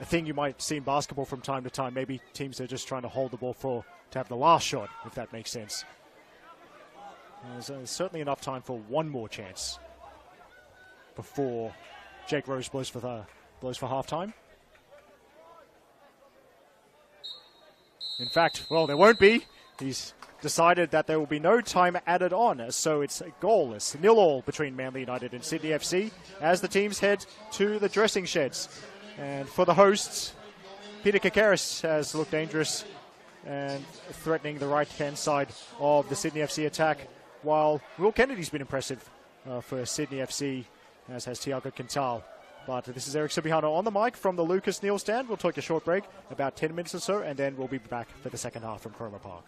a thing you might see in basketball from time to time. Maybe teams are just trying to hold the ball to have the last shot, if that makes sense. There's certainly enough time for one more chance before Jake Rose blows for halftime. In fact, well, there won't be. He's decided that there will be no time added on, so it's goalless, 0-0 between Manly United and Sydney FC as the teams head to the dressing sheds. And for the hosts, Peter Kakaris has looked dangerous and threatening the right-hand side of the Sydney FC attack, while Will Kennedy's been impressive for Sydney FC, as has Tiago Quintal. But this is Eric Subihano on the mic from the Lucas Neal stand. We'll take a short break, about 10 minutes or so, and then we'll be back for the second half from Cromer Park.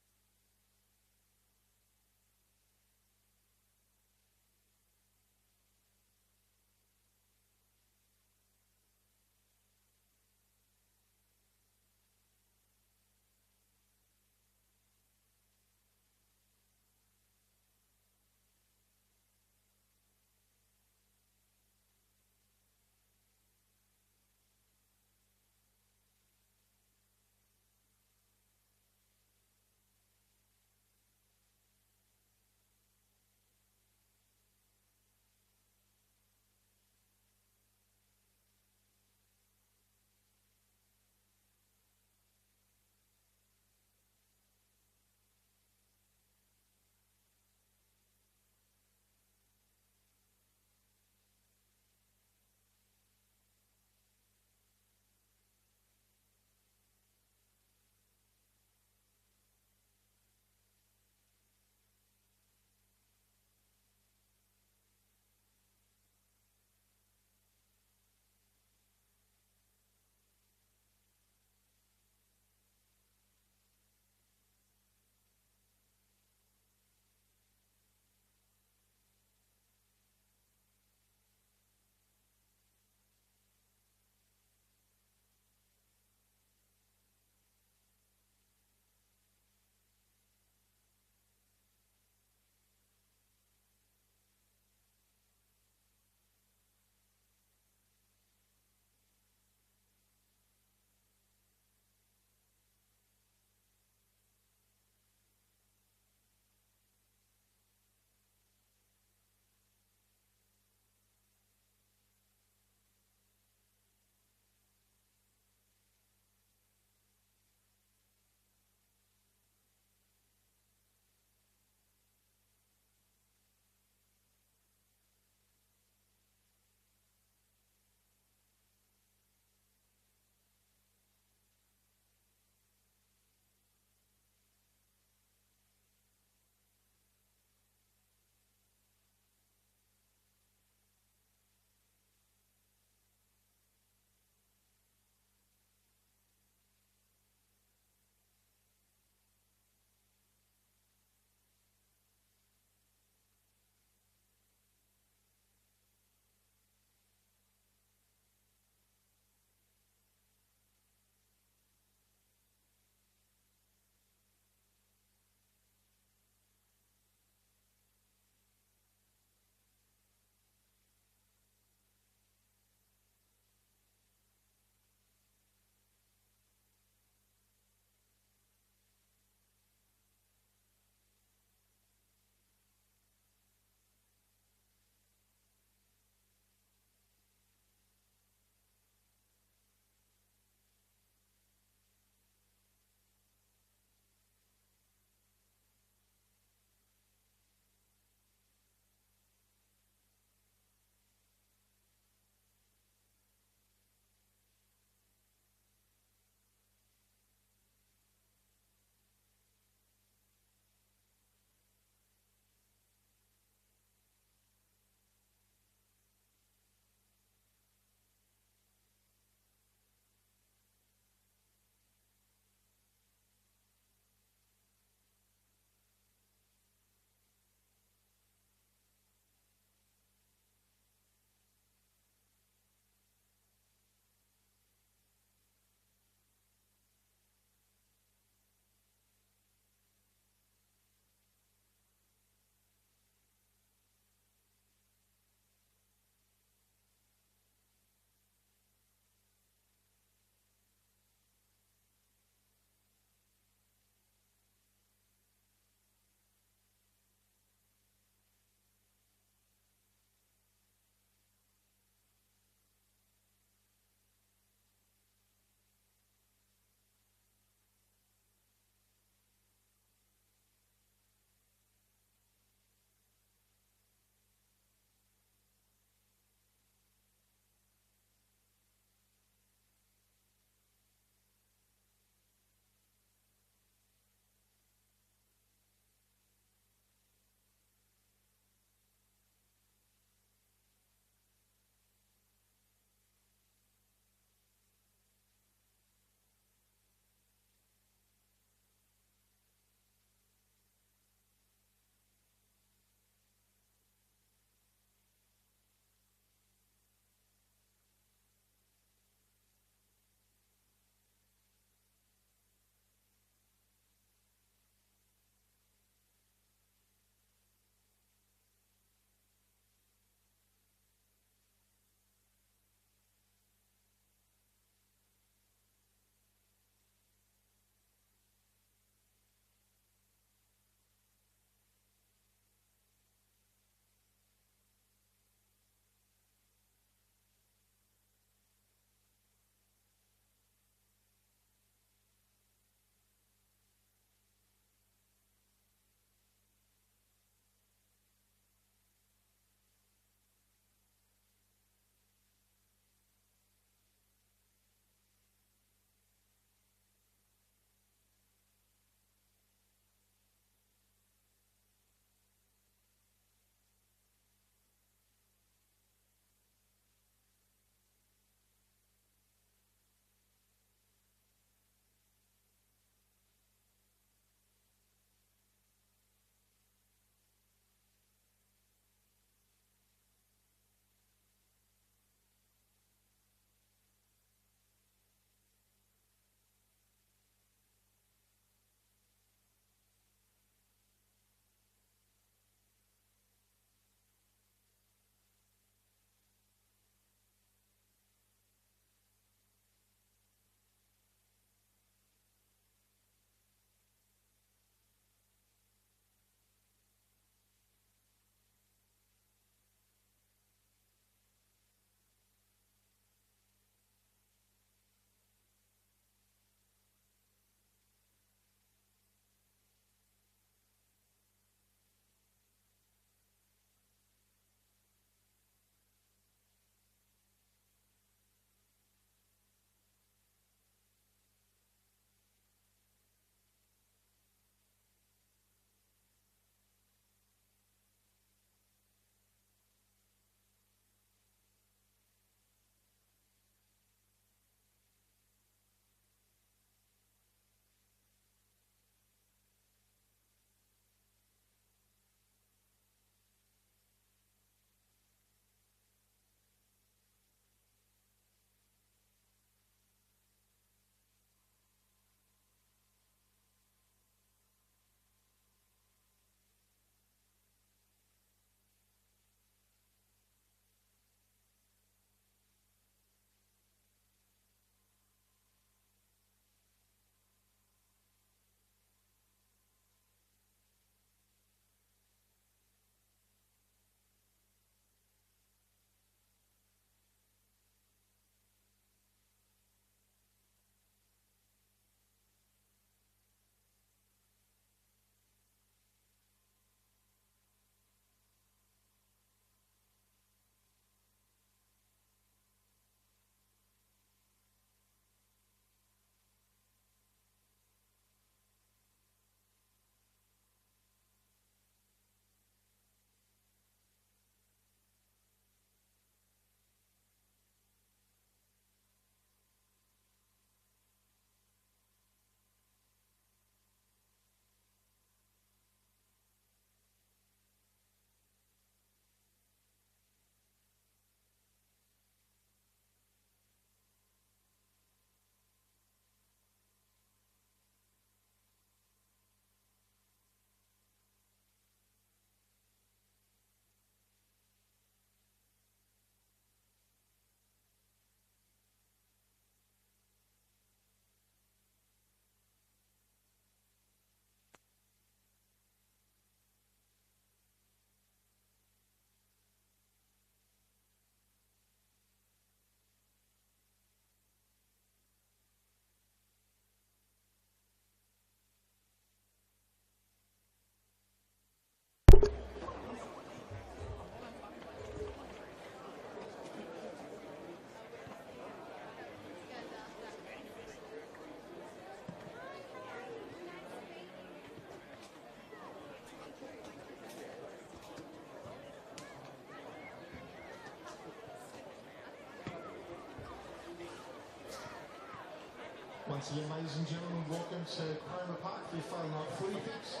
Once again, ladies and gentlemen, welcome to Cromer Park for your Friday night footy fix.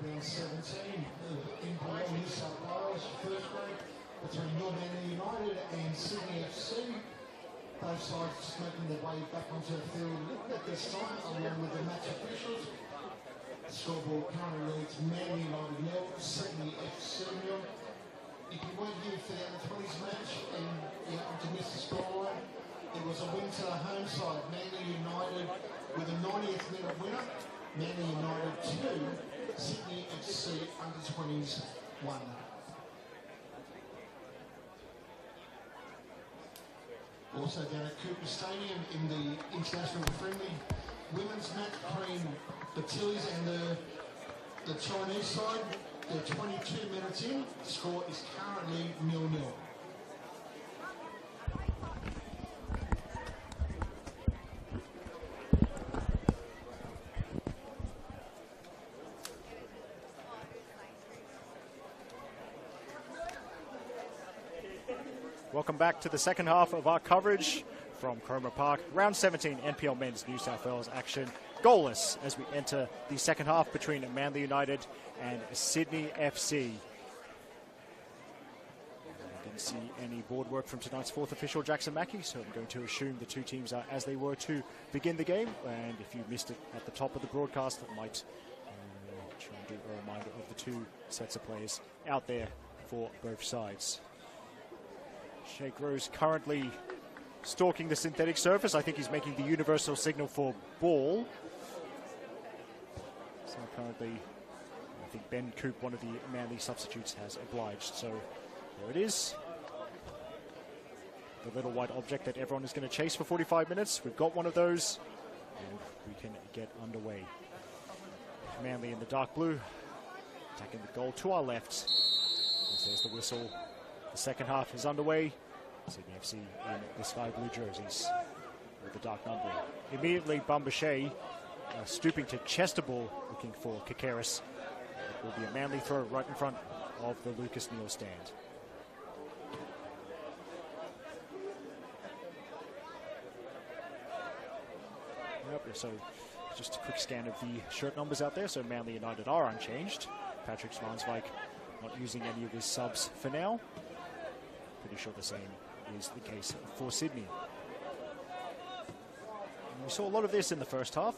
Round 17 of NPL New South Wales, first grade, between Normandy United and Sydney FC. Both sides just making their way back onto the field a little bit this time, along with the match officials. The scoreboard currently leads Manly United 0, Sydney FC 0. If you weren't here for the under-20s match and you happened to miss the scoreline, it was a win to the home side. Manly United with a 90th minute winner. Manly United 2, Sydney FC under-20s 1. Also down at Cooper Stadium in the international friendly women's match between the Tillies and the Chinese side. They're 22 minutes in. The score is currently 0-0. Welcome back to the second half of our coverage from Cromer Park. Round 17 NPL Men's New South Wales action. Goalless as we enter the second half between Manly United and Sydney FC. I didn't see any board work from tonight's fourth official, Jackson Mackey, so I'm going to assume the two teams are as they were to begin the game. And if you missed it at the top of the broadcast, I might try and do a reminder of the two sets of players out there for both sides. Shake Rose currently stalking the synthetic surface. I think he's making the universal signal for ball. So currently, I think Ben Coop, one of the Manly substitutes, has obliged. So there it is. The little white object that everyone is going to chase for 45 minutes. We've got one of those, and we can get underway. Manly in the dark blue, attacking the goal to our left. There's the whistle. The second half is underway. Sydney FC in the sky blue jerseys with the dark number. Immediately, Bumbershay stooping to chest a ball, looking for Kakaris. It will be a Manly throw right in front of the Lucas Neal stand. Yep, so just a quick scan of the shirt numbers out there. So Manly United are unchanged. Patrick Svansvik not using any of his subs for now. Pretty sure the same is the case for Sydney. And we saw a lot of this in the first half.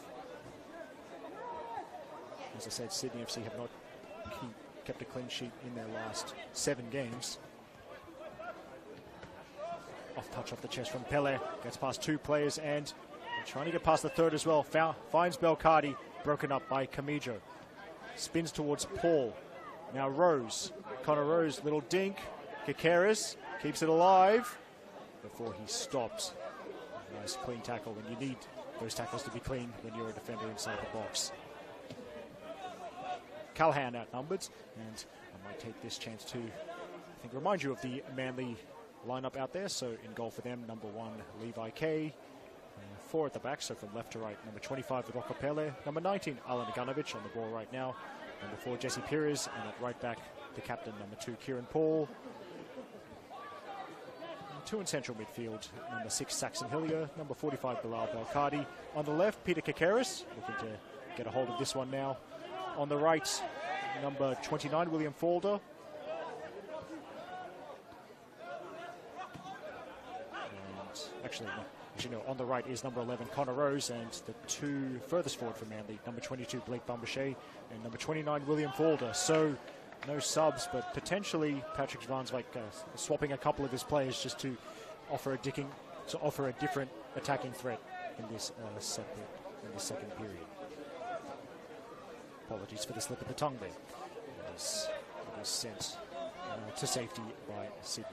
As I said, Sydney FC have not kept a clean sheet in their last 7 games. Off touch off the chest from Pele. Gets past 2 players and trying to get past the third as well. Finds Belcardi, broken up by Camijo. Spins towards Paul. Now Rose. Connor Rose, little dink. Kakaris keeps it alive before he stops. Nice clean tackle when you need those tackles to be clean when you're a defender inside the box. Callahan outnumbered, and I might take this chance to, remind you of the Manly lineup out there. So in goal for them, number 1, Levi K. 4 at the back, so from left to right, number 25, Rocco Pele. Number 19, Alan Naganovic on the ball right now. Number 4, Jesse Pires, and at right back, the captain, number 2, Kieran Paul. 2 in central midfield, number 6, Saxon Hillier. Number 45, Bilal Belcardi. On the left, Peter Kakaris, looking to get a hold of this one now. On the right, number 29, William Falder. And actually, as you know, on the right is number 11, Connor Rose, and the 2 furthest forward for Manly, number 22, Blake Bumbershay, and number 29, William Falder. So no subs, but potentially Patrick Svansvik swapping a couple of his players just to offer a different attacking threat in this second period. Apologies for the slip of the tongue there. It was sent to safety by Sydney.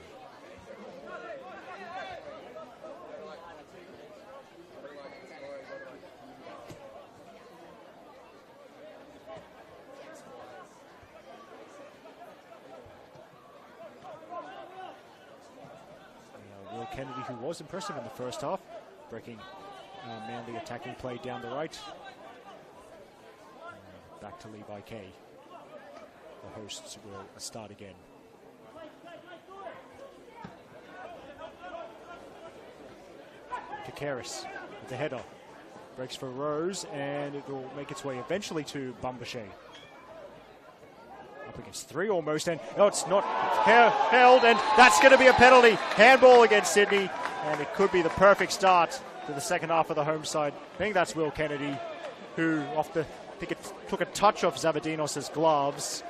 Kennedy, who was impressive in the first half, breaking Manly attacking play down the right. Back to Levi K. The hosts will start again. Kakaris with the header. Breaks for Rose, and it will make its way eventually to Bumbershay. Up against 3 almost, and no, it's not held, and that's going to be a penalty. Handball against Sydney, and it could be the perfect start to the second half of the home side. I think that's Will Kennedy, who I think it took a touch off Zavadinos' gloves.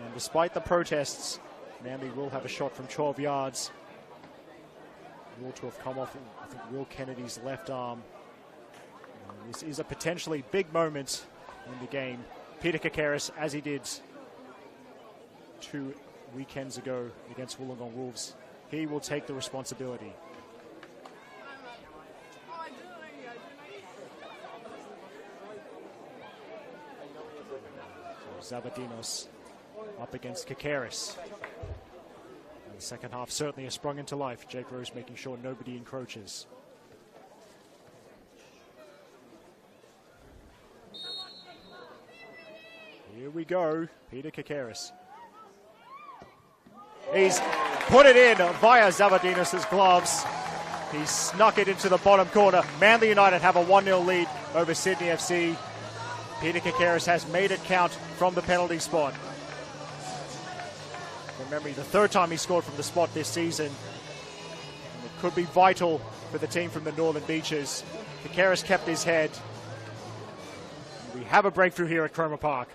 And despite the protests, Manly will have a shot from 12 yards. Will to have come off, I think, Will Kennedy's left arm. And this is a potentially big moment in the game. Peter Kakaris, as he did 2 weekends ago against Wollongong Wolves, he will take the responsibility. So Zavadinos up against Kakaris. And the second half certainly has sprung into life. Jake Rose making sure nobody encroaches. Here we go, Peter Kakaris. He's put it in via Zavadinos' gloves. He snuck it into the bottom corner. Manly United have a 1-0 lead over Sydney FC. Peter Kakaris has made it count from the penalty spot. From memory, the 3rd time he scored from the spot this season. And it could be vital for the team from the Northern Beaches. Kakaris kept his head. We have a breakthrough here at Cromer Park.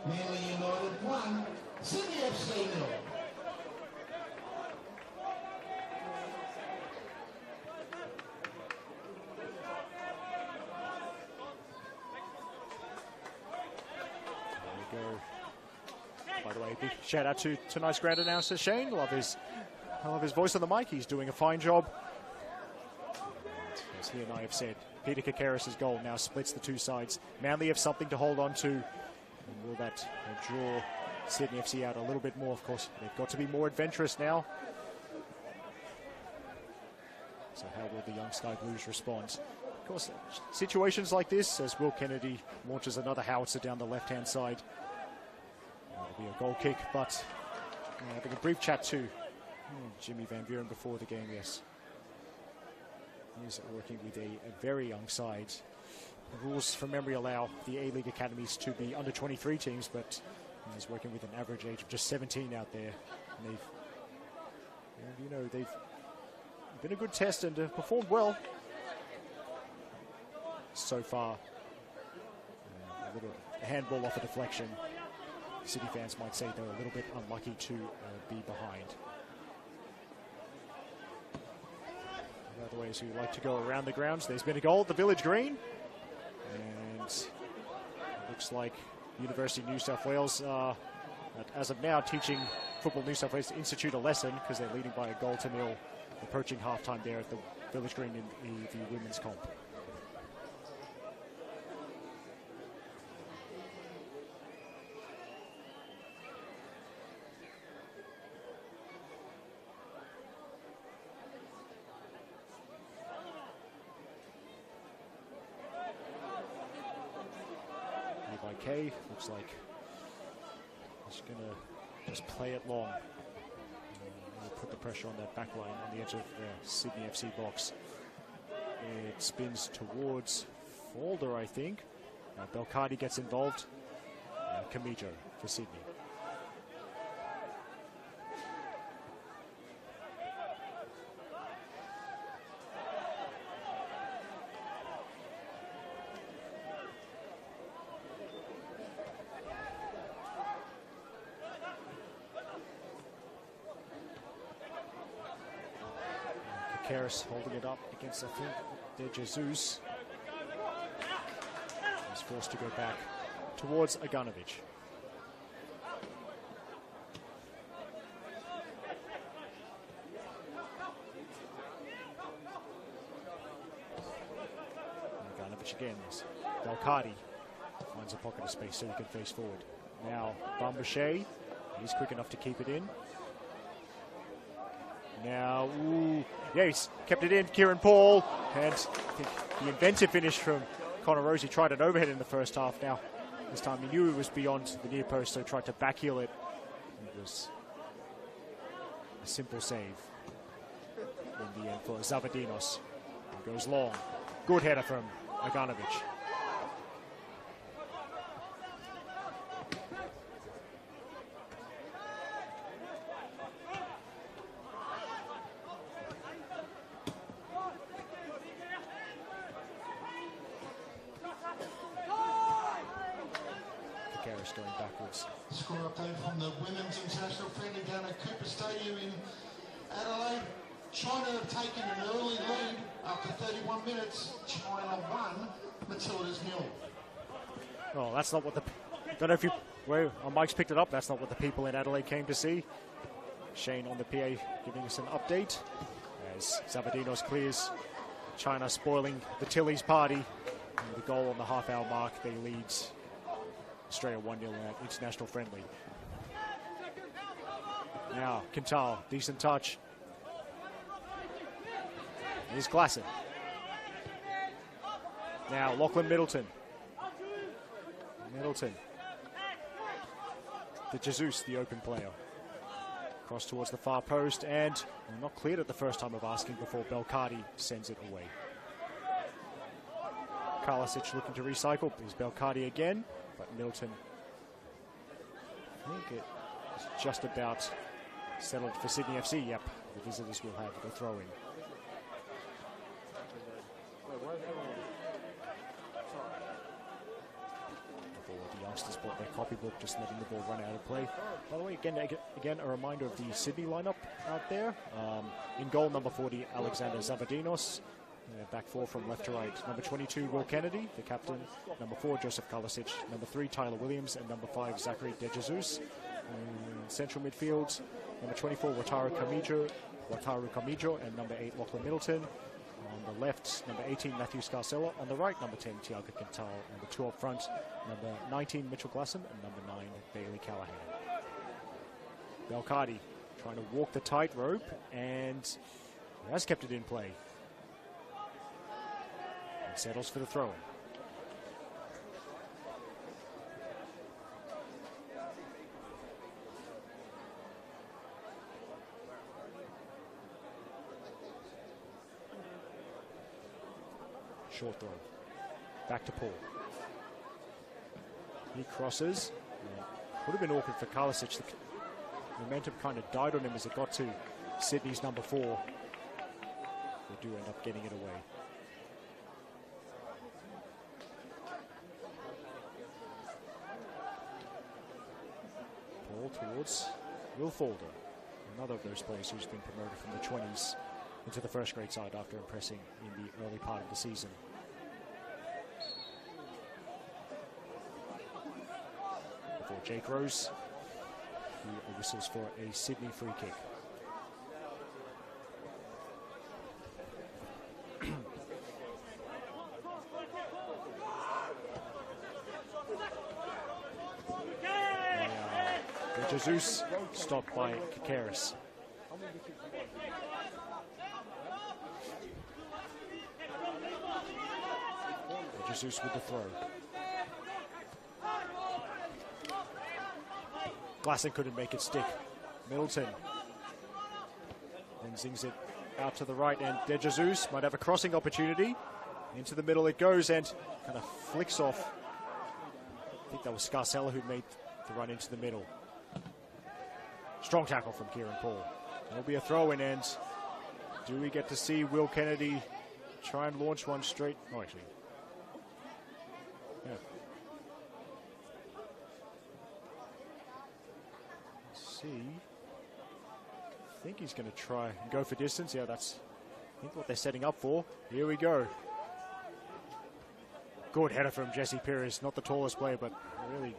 Manly United 1, Sydney FC 0. There we go. By the way, big shout out to tonight's ground announcer Shane. I love his voice on the mic. He's doing a fine job. And as he and I have said, Peter Kakaris' goal now splits the 2 sides. Manly have something to hold on to. And will that draw Sydney FC out a little bit more? Of course, they've got to be more adventurous now. So how will the young Sky Blues respond? Of course, situations like this, as Will Kennedy launches another howitzer down the left-hand side. That'll be a goal kick, but having a brief chat to Jimmy Van Buren before the game, yes. He's working with a very young side. The rules from memory allow the A-League academies to be under 23 teams, but he's working with an average age of just 17 out there. And they've been a good test and performed well so far. A handball off a deflection. City fans might say they're a little bit unlucky to be behind. Other ways we like to go around the grounds. There's been a goal at the Village Green. And it looks like University of New South Wales are, as of now, teaching Football New South Wales Institute a lesson because they're leading by a 0-0, approaching halftime there at the Village Green in the women's comp. K looks like he's going to just play it long. Put the pressure on that back line on the edge of the Sydney FC box. It spins towards Falder, I think. Belcardi gets involved. Camijo for Sydney. Harris holding it up against, I think, De Jesus. He's forced to go back towards Aganovich. Aganovich again. Belcardi finds a pocket of space so he can face forward. Now Bumbershay, he's quick enough to keep it in. Now, yeah, he's kept it in, Kieran Paul, and I think the inventive finish from Connor Rose. He tried an overhead in the first half. Now, this time he knew it was beyond the near post, so tried to backheel it. It was A simple save in the end for Zavadinos. It goes long. Good header from Aganovic. Karis going backwards. Score update from the Women's International Friendly down at Cooper Stadium in Adelaide. China have taken an early lead after 31 minutes. China 1, Matilda's 0. Oh, that's not what the... Don't know if you... Where Mike's picked it up. That's not what the people in Adelaide came to see. Shane on the PA giving us an update as Zavadinos clears. China spoiling the Tilly's party. And the goal on the half-hour mark, they lead Australia 1-0 in that international friendly. Now, Quintal, decent touch. Here's Glasson. Now, Lachlan Middleton. De Jesus, the open player. Cross towards the far post, and not cleared at the first time of asking before Belcardi sends it away. Karlasic looking to recycle. Is Belcardi again, but Middleton, I think it's just about settled for Sydney FC. Yep, the visitors will have the throw-in. The youngsters bought their copybook, just letting the ball run out of play. By the way, again a reminder of the Sydney lineup out there. In goal, number 40, Alexander Zavadinos. Back four from left to right. Number 22, Will Kennedy, the captain. Number 4, Joseph Karlasic. Number 3, Tyler Williams. And number 5, Zachary De Jesus. Central midfield, number 24, Wataru Kamijo. And number 8, Lachlan Middleton. On the left, number 18, Matthew Scarcella. On the right, number 10, Tiago Quintal. Number 2 up front, number 19, Mitchell Glasson. And number 9, Bailey Callahan. Belcardi trying to walk the tightrope and has kept it in play. And settles for the throw-in. Short throw. Back to Paul. He crosses. Would have been awkward for Karlasic. The momentum kind of died on him as it got to Sydney's number 4. They do end up getting it away. Paul towards Will Folder. Another of those players who's been promoted from the 20s into the first grade side after impressing in the early part of the season. Before Jake Rose, who whistles for a Sydney free kick. Jesus stopped by Kakaris. Jesus with the throw. Glasson couldn't make it stick. Middleton then zings it out to the right, and De Jesus might have a crossing opportunity. Into the middle it goes and kind of flicks off. I think that was Scarcella who made the run into the middle. Strong tackle from Kieran Paul. There'll be a throw-in, and do we get to see Will Kennedy try and launch one straight? Oh, actually. Yeah. Let's see. I think he's going to try and go for distance. Yeah, that's I think what they're setting up for. Here we go. Good header from Jesse Perez. Not the tallest player, but really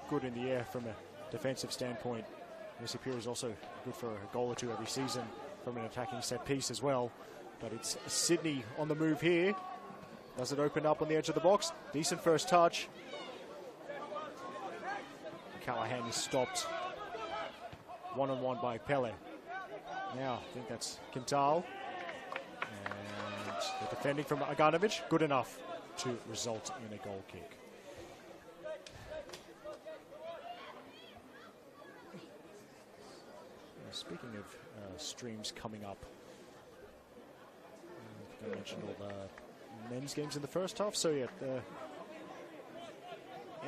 good in the air from a defensive standpoint. Jesse Perez is also good for a goal or two every season from an attacking set piece as well. But it's Sydney on the move here. Does it open up on the edge of the box? Decent first touch. Callahan is stopped one-on-one by Pele. Now, I think that's Quintal. And the defending from Aganovic, good enough to result in a goal kick. Speaking of streams coming up, I mentioned all the men's games in the first half. So yeah, the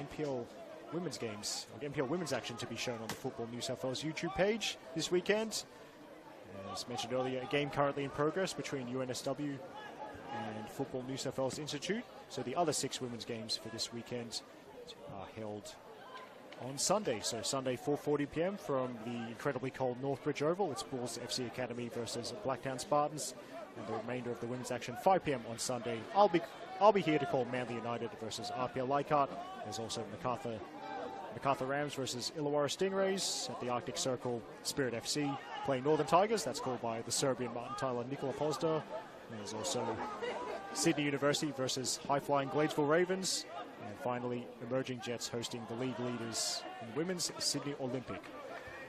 NPL women's games, or NPL women's action to be shown on the Football New South Wales YouTube page this weekend. As mentioned earlier, a game currently in progress between UNSW and Football New South Wales Institute. So the other 6 women's games for this weekend are held on Sunday. So Sunday, 4:40 p.m. from the incredibly cold Northbridge Oval. It's Bulls FC Academy versus Blacktown Spartans. And the remainder of the women's action, 5 p.m. on Sunday. I'll be here to call Manly United versus RPL Leichhardt. There's also MacArthur Rams versus Illawarra Stingrays at the Arctic Circle. Spirit FC playing Northern Tigers. That's called by the Serbian Martin Tyler Nikola Pozda. There's also Sydney University versus high-flying Gladesville Ravens. And finally, Emerging Jets hosting the league leaders in women's Sydney Olympic.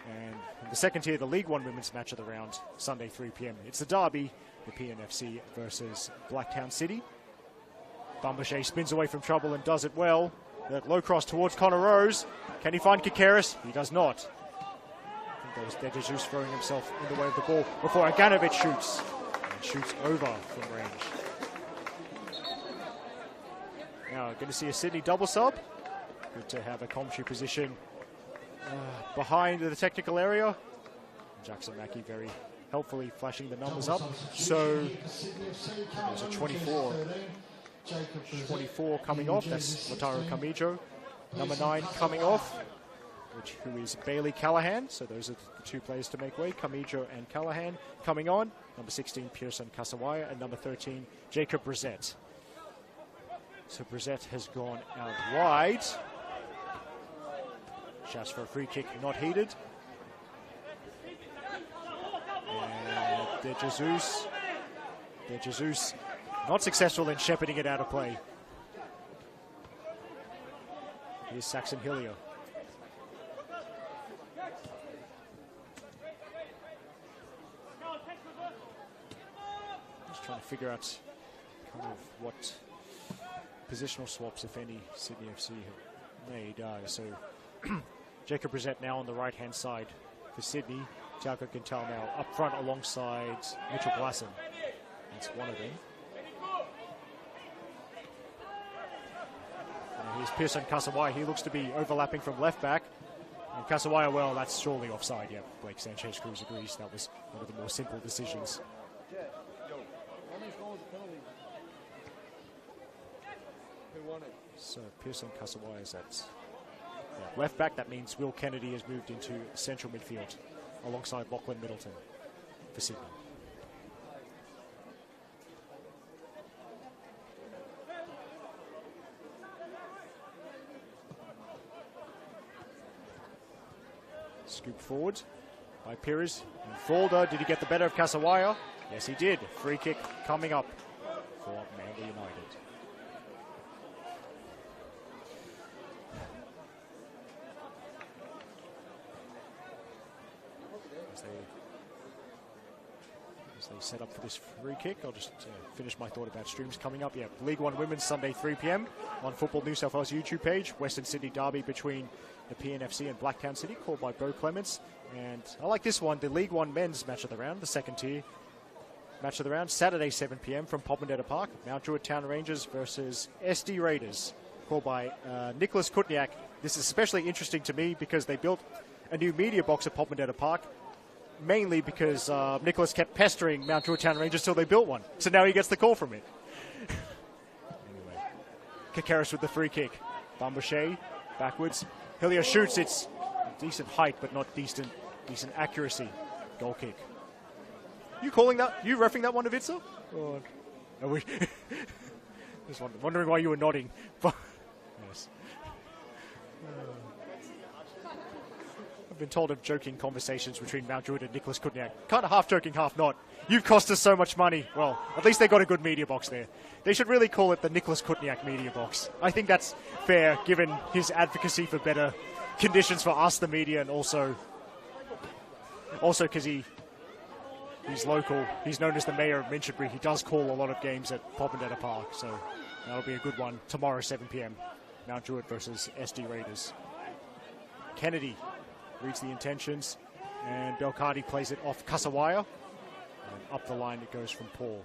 And in the second tier, the League One women's match of the round, Sunday, 3 p.m. It's the derby, the PNFC versus Blacktown City. Bumbershay spins away from trouble and does it well. That low cross towards Connor Rose. Can he find Kakaris? He does not. I think that was De Jesus throwing himself in the way of the ball before Aganovic shoots. And shoots over from range. Now, going to see a Sydney double sub. Good to have a commentary position behind the technical area. Jackson Mackey very helpfully flashing the numbers up. So there's a 24 coming off. That's Lataro Camijo. Number 9 coming off, who is Bailey Callahan. So those are the 2 players to make way. Camijo and Callahan coming on. Number 16, Pearson Kasawaya. And number 13, Jacob Brissett. So Brissett has gone out wide. Shouts for a free kick, not heeded. And De Jesus not successful in shepherding it out of play. Here's Saxon Hillier. Just trying to figure out kind of what positional swaps, if any, Sydney FC have made. So Jacob Brissett now on the right-hand side for Sydney. Tiago Quintal now up front alongside Mitchell Glasson. That's one of them. And here's Pearson Kasawaya. He looks to be overlapping from left back. And Kasawaya, well, that's surely offside. Yeah, Blake Sanchez Cruz agrees. That was one of the more simple decisions. So Pearson Kasawaya is at left back. That means Will Kennedy has moved into central midfield alongside Lachlan Middleton for Sydney. Scoop forward by Pires. And Falder, did he get the better of Kasawaya? Yes, he did. Free kick coming up for Manly United. As they set up for this free kick, I'll just finish my thought about streams coming up. Yeah, League One Women's Sunday 3 p.m. on Football New South Wales YouTube page. Western Sydney derby between the PNFC and Blacktown City, called by Bo Clements. And I like this one, the League One Men's match of the round, the second tier match of the round, Saturday 7 p.m. from Poppendetta Park. Mount Druitt Town Rangers versus SD Raiders, called by Nicholas Kutniak. This is especially interesting to me because they built a new media box at Poppendetta Park, mainly because Nicholas kept pestering Mount Druitt Town Rangers till they built one. So now he gets the call from it. Anyway, Kakaris with the free kick. Bumbershay backwards. Hillier shoots. It's decent height, but not decent accuracy. Goal kick. You calling that? You reffing that one, Ivica? Oh, just wondering why you were nodding. Yes. I've been told of joking conversations between Mount Druitt and Nicholas Kutniak. Kind of half joking, half not. You've cost us so much money. Well, at least they got a good media box there. They should really call it the Nicholas Kutniak media box. I think that's fair, given his advocacy for better conditions for us, the media, and also because he's local. He's known as the mayor of Minchinbury. He does call a lot of games at Poppendetta Park, so that'll be a good one tomorrow, 7 p.m. Mount Druitt versus SD Raiders. Kennedy reads the intentions And Belcardi plays it off Kasawaya. And up the line it goes from Paul.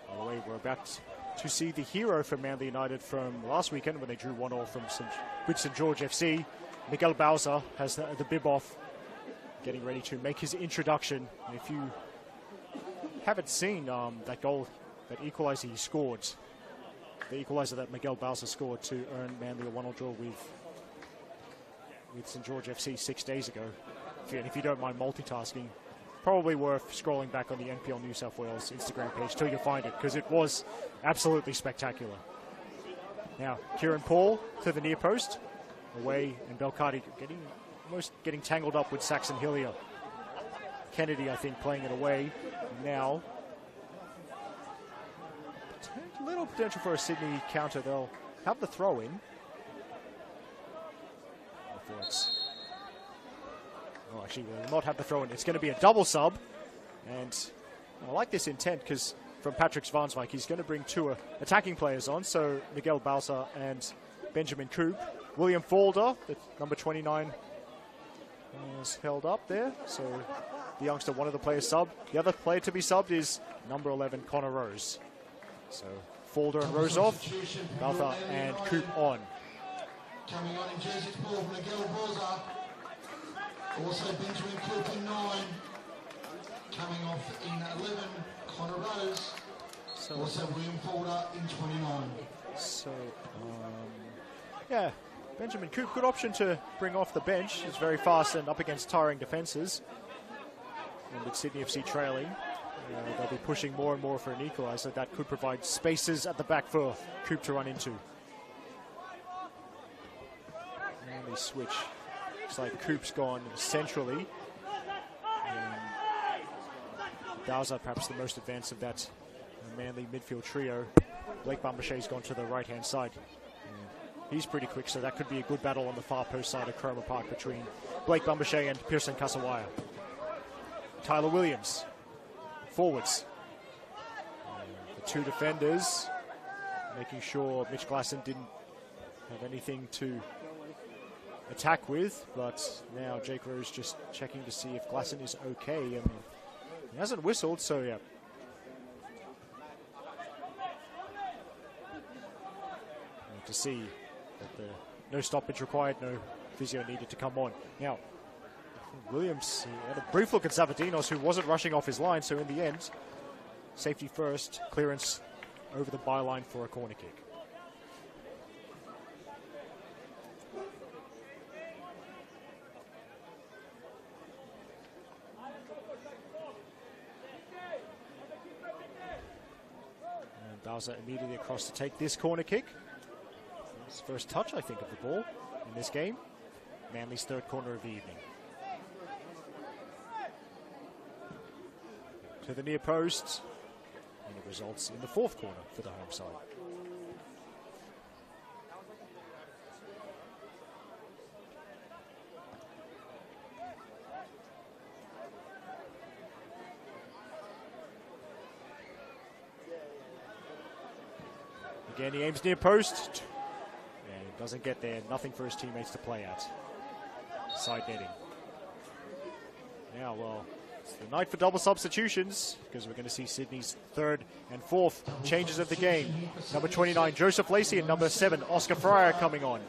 By the way, we're about to see the hero for Manly United from last weekend when they drew 1-1 from St George FC. Miguel Bauza has the bib off, getting ready to make his introduction. And if you haven't seen that goal, that equaliser he scored, the equaliser that Miguel Bauza scored to earn Manly a 1-1 draw with St George FC 6 days ago. And if you don't mind multitasking, probably worth scrolling back on the NPL New South Wales Instagram page till you find it, because it was absolutely spectacular. Now, Kieran Paul to the near post, away, and Belcardi almost getting tangled up with Saxon Hillier. Kennedy, I think, playing it away. Now, little potential for a Sydney counter. They'll have the throw in. Actually, we'll not have the throw in. It's going to be a double sub. And I like this intent because from Patrick Svansvik, he's going to bring two attacking players on. So Miguel Bauza and Benjamin Koop. William Falder, the number 29, is held up there. So the youngster, one of the players subbed. The other player to be subbed is number 11, Connor Rose. So Falder and Rose off, Bauza and Koop on. Coming on in jersey 12, Miguel Bauza. Also Benjamin Koop in 9. Coming off in 11, Connor Rose. Also William Falder in 29. So, yeah, Benjamin Koop, good option to bring off the bench. He's very fast and up against tiring defences. And with Sydney FC trailing, they'll be pushing more and more for an equaliser. That could provide spaces at the back for Koop to run into. And they switch. Looks like Koop's gone centrally. Bauza perhaps the most advanced of that Manly midfield trio. Blake Bambachet's gone to the right-hand side. He's pretty quick, so that could be a good battle on the far post side of Cromer Park between Blake Bambachet and Pearson Kasawaya. Tyler Williams, forwards. The two defenders, making sure Mitch Glasson didn't have anything to attack with, but now Jake Rose just checking to see if Glasson is okay, and he hasn't whistled, so yeah. To see that no stoppage required, no physio needed to come on. Now, Williams had a brief look at Zavadinos, who wasn't rushing off his line, so in the end, safety first, clearance over the byline for a corner kick. And Bauza immediately across to take this corner kick. His first touch, I think, of the ball in this game. Manly's third corner of the evening. To the near post, and it results in the fourth corner for the home side. Again, he aims near post. Doesn't get there, nothing for his teammates to play at. Side netting. Now, well, it's the night for double substitutions, because we're going to see Sydney's third and fourth changes of the game. Number 29, Joseph Lacey, and number 7, Oscar Fryer coming on.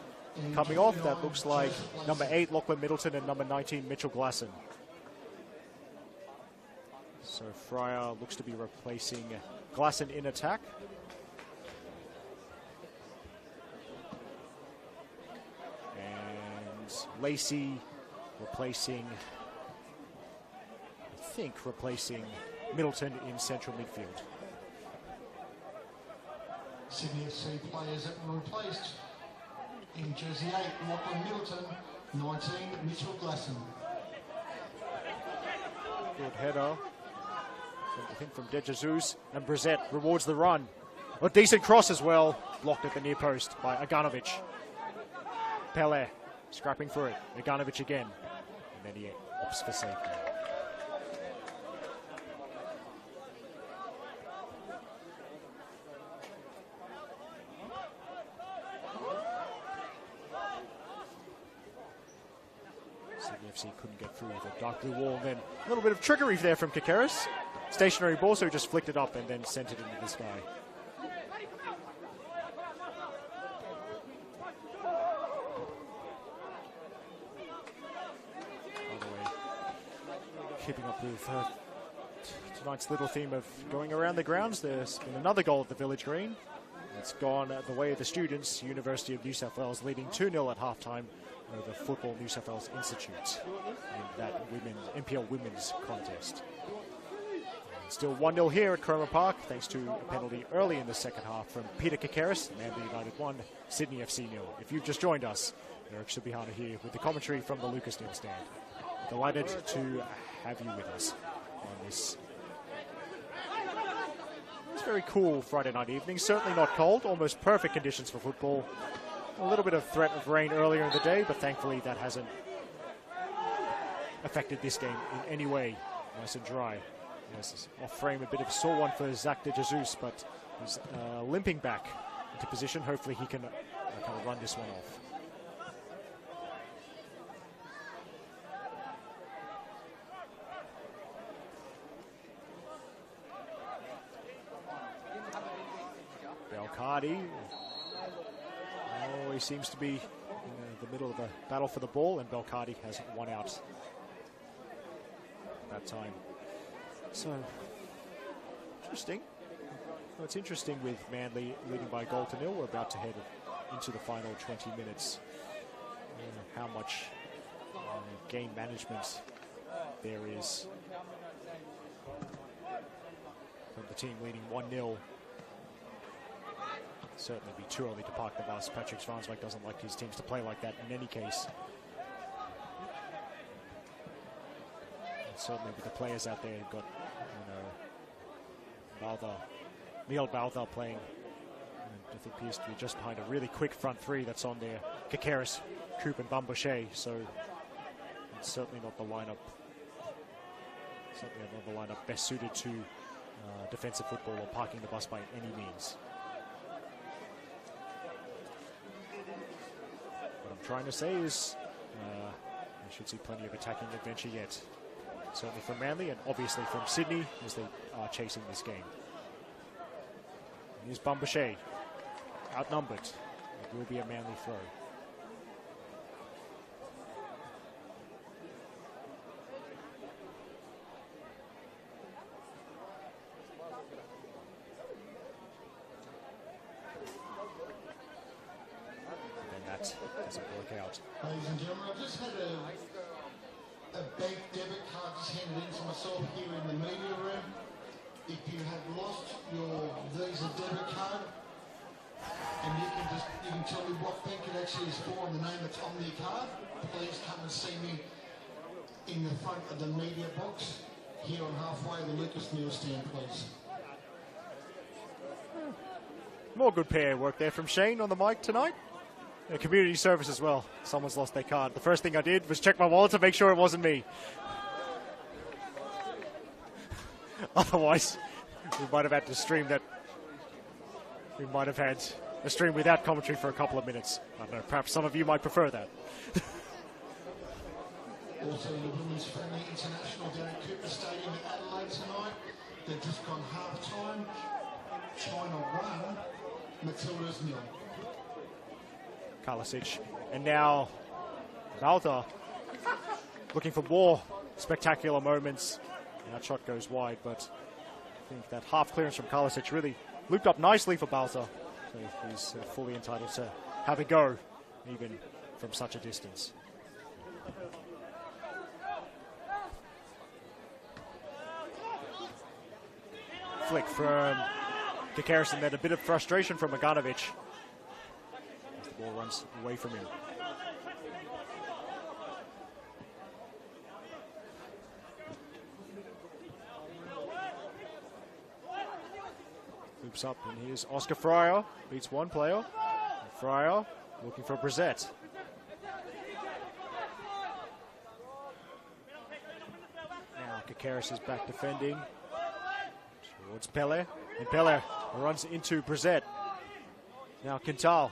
Coming off, that looks like number 8, Lachlan Middleton, and number 19, Mitchell Glasson. So Fryer looks to be replacing Glasson in attack. Lacey replacing Middleton in central midfield. Sydney FC players that were replaced. In jersey 8, Lachlan Middleton, 19, Mitchell Glasson. Good header, I think, from De Jesus, and Brissett rewards the run. A decent cross as well, blocked at the near post by Aganovic. Pele scrapping for it. Aganovic again. And then he opts for safety. Sydney FC couldn't get through the dark blue wall. And then a little bit of trickery there from Kakaris. Stationary ball, so he just flicked it up and then sent it into the sky. By the way, keeping up with tonight's little theme of going around the grounds, there's been another goal at the Village Green. It's gone the way of the students. University of New South Wales leading 2-0 at halftime over Football New South Wales Institute in that NPL women's contest. Still 1-0 here at Cromer Park, thanks to a penalty early in the second half from Peter Kakaris. Manly United 1, Sydney FC 0. If you've just joined us, Eric Subihana here with the commentary from the Lucas Neal stand. Delighted to have you with us on this. It's very cool Friday night evening, certainly not cold, almost perfect conditions for football. A little bit of threat of rain earlier in the day, but thankfully that hasn't affected this game in any way. Nice and dry. Yes, off frame, a bit of a sore one for Zach de Jesus, but he's limping back into position. Hopefully he can kind of run this one off. Belcardi. Oh, he seems to be in the middle of a battle for the ball, and Belcardi has one out that time. So, interesting. Well, it's interesting with Manly leading by a goal to nil. We're about to head into the final 20 minutes. How much game management there is from the team leading 1-0. Certainly be too early to park the bus. Patrick Svanswijk doesn't like his teams to play like that in any case. And certainly with the players out there, you've got Neil Baltha playing. It appears to be just behind a really quick front three that's on there. Kakaris, Coop and Bambouche. So it's certainly not the lineup. Certainly not the lineup best suited to defensive football or parking the bus by any means. What I'm trying to say is we should see plenty of attacking adventure yet. Certainly from Manly and obviously from Sydney as they are chasing this game. Here's Bambouche, outnumbered. It will be a Manly throw. And then that doesn't work out. Ladies and gentlemen, I've just had a bank debit card just handed in to myself here in the media room. If you have lost your Visa debit card, and you can tell me what bank it actually is for and the name that's on the card, please come and see me in the front of the media box here on halfway the Lucas Neal stand, please. More good pair work there from Shane on the mic tonight. Community service as well. Someone's lost their card. The first thing I did was check my wallet to make sure it wasn't me. Otherwise, we might have had to stream that. We might have had a stream without commentary for a couple of minutes. I don't know, perhaps some of you might prefer that. Also, the Women's Friendly International down at Cooper Stadium in Adelaide tonight. They've just gone half-time. China 1, Matilda's 0. Kalisic. And now Baltha looking for more spectacular moments. And that shot goes wide, but I think that half clearance from Kalisic really looped up nicely for Baltha. So he's fully entitled to have a go, even from such a distance. Flick from Kakaris, and then a bit of frustration from Maganovic. As the ball runs away from him. Loops up, and here's Oscar Fryer. Beats one player. And Fryer looking for Brissett. Now Kakaris is back defending. Towards Pele. And Pele runs into Brissett. Now Quintal.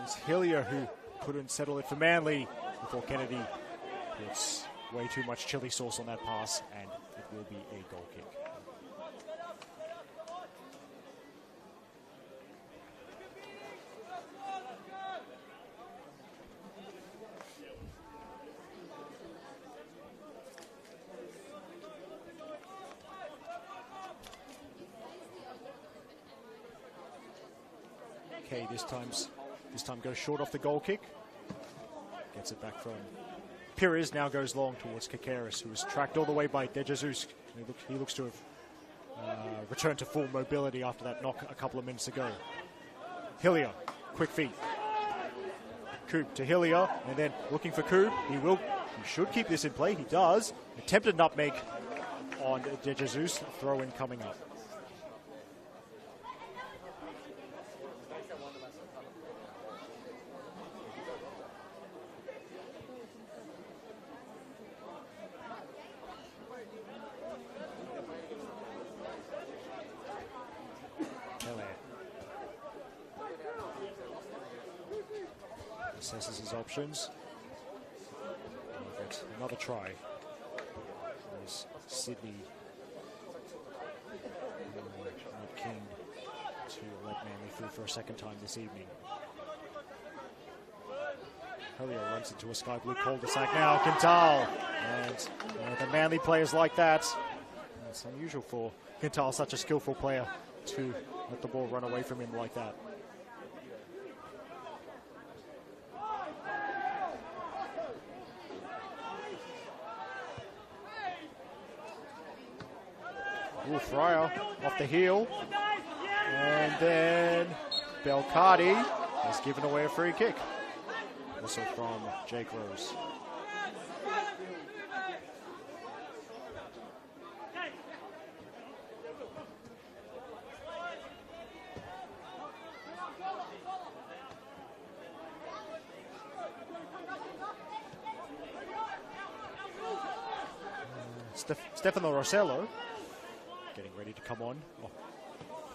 It's Hillier who couldn't settle it for Manly before Kennedy puts way too much chili sauce on that pass, and it will be a goal kick. Okay, this time goes short off the goal kick. Gets it back from Pires, now goes long towards Kakaris, who was tracked all the way by De Jesus. He looks to have returned to full mobility after that knock a couple of minutes ago. Hillier, quick feet. Coop to Hillier, and then looking for Coop. He should keep this in play. He does. Attempted nutmeg on De Jesus. Throw in coming up. Assesses his options. Another try. There's Sydney not keen to let Manly through for a second time this evening. Hillier runs into a sky blue cul-de-sac now. Quintal. And the Manly players like that. It's unusual for Quintal, such a skillful player, to let the ball run away from him like that. Ooh, Fryer off the heel. And then Belcardi has given away a free kick. Whistle from Jake Rose. Stefano Rossello getting ready to come on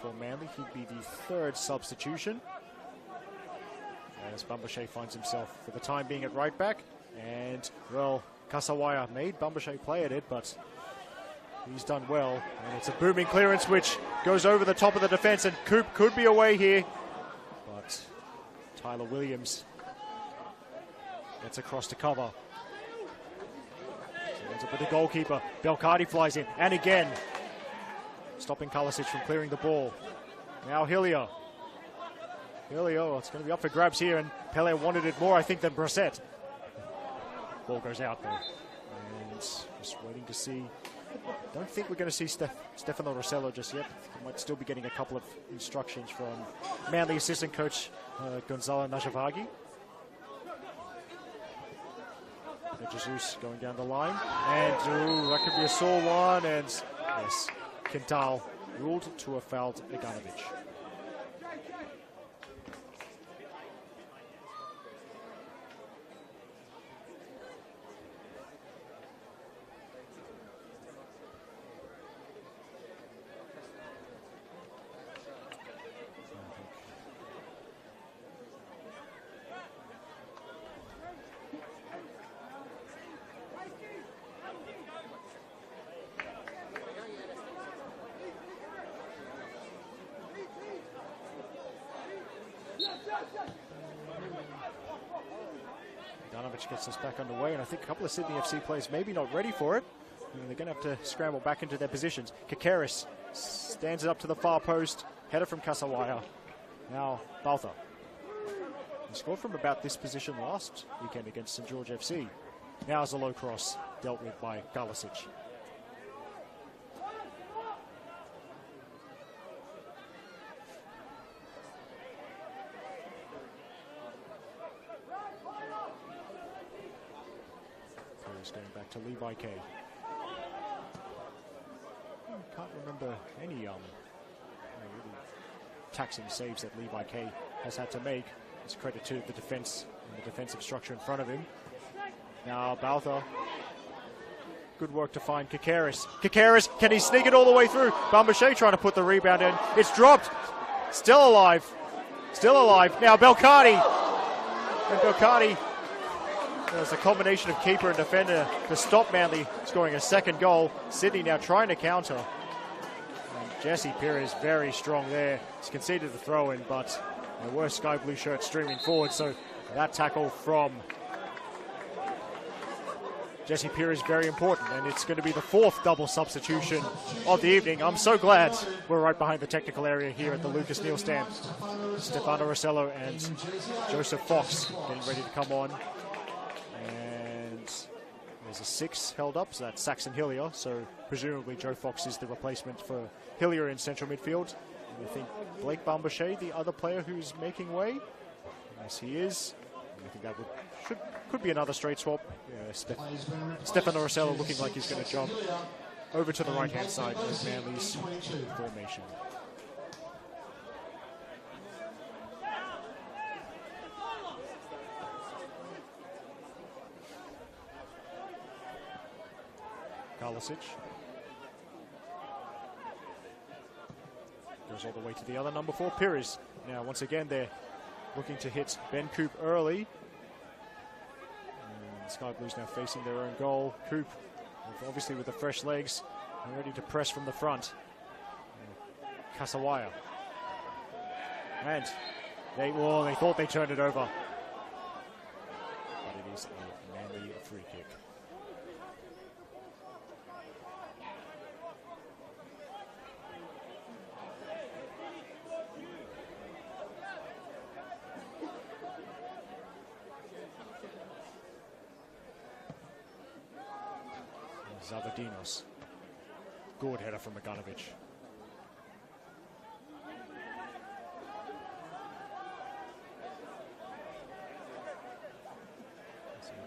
for Manly. He'd be the third substitution, as Bambashe finds himself for the time being at right back. And, well, Kasawaya made Bambashe play at it, but he's done well. And it's a booming clearance which goes over the top of the defense, and Coop could be away here. But Tyler Williams gets across to cover. So ends up with the goalkeeper. Belcardi flies in, and again, stopping Kalasic from clearing the ball. Now Hillier. Hillier, it's going to be up for grabs here, and Pele wanted it more, I think, than Brissett. Ball goes out there. And just waiting to see. Don't think we're going to see Stefano Rossello just yet. He might still be getting a couple of instructions from Manly assistant coach Gonzalo Najavagi. Jesus going down the line. And that could be a sore one. And yes, Quintal ruled to have fouled Iganovic. Iganovic gets us back underway, and I think a couple of Sydney FC players maybe not ready for it. They're going to have to scramble back into their positions. Kakaris stands it up to the far post. Header from Kasawaya. Now Baltha. He scored from about this position last weekend against St George FC. Now is a low cross dealt with by Kalasic. Going back to Levi K. Can't remember any really taxing saves that Levi K has had to make. It's credit to the defense and the defensive structure in front of him. Now Baltha. Good work to find Kakaris. Kakaris, can he sneak it all the way through? Bambashe trying to put the rebound in. It's dropped. Still alive. Still alive. Now Belcardi. And Belcardi, there's a combination of keeper and defender to stop Manly scoring a second goal. Sydney now trying to counter. And Jesse Perez very strong there. He's conceded the throw-in, but there were sky blue shirts streaming forward, so that tackle from Jesse Perez is very important, and it's going to be the fourth double substitution of the evening. I'm so glad we're right behind the technical area here at the Lucas Neal stand. Stefano Rossello and Joseph Fox getting ready to come on. And there's a 6 held up, so that's Saxon Hillier. So presumably Joe Fox is the replacement for Hillier in central midfield. And I think Blake Bambachet, the other player who's making way. Yes, he is. And I think that could be another straight swap. Yeah, Stefano Rossello looking like he's going to jump over to the right-hand side of Manly's formation. Karlasic goes all the way to the other number 4, Pires. Now, once again, they're looking to hit Ben Coop early. And Sky Blues now facing their own goal. Coop, obviously with the fresh legs, and ready to press from the front. Kasawaya. And they thought they turned it over. But it is a Manly free kick. Zavadinos. Good header from Maganovic.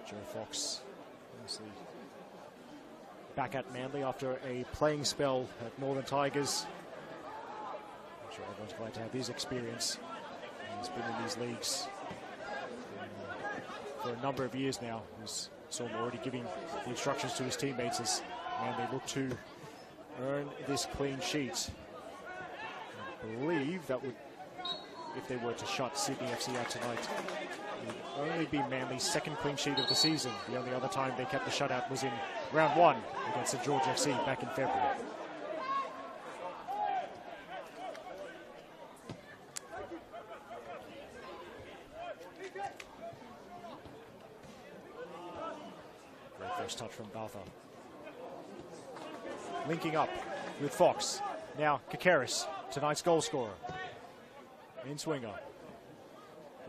Joe Fox obviously back at Manly after a playing spell at Northern Tigers. I'm sure everyone's glad to have his experience. He's been in these leagues for a number of years now. So I'm already giving the instructions to his teammates as Manly look to earn this clean sheet. I believe that would, if they were to shut Sydney FC out tonight, it would only be Manly's second clean sheet of the season. The only other time they kept the shutout was in round 1 against St George FC back in February. Touch from Baltha. Linking up with Fox. Now Kakaris, tonight's goal scorer. In swinger.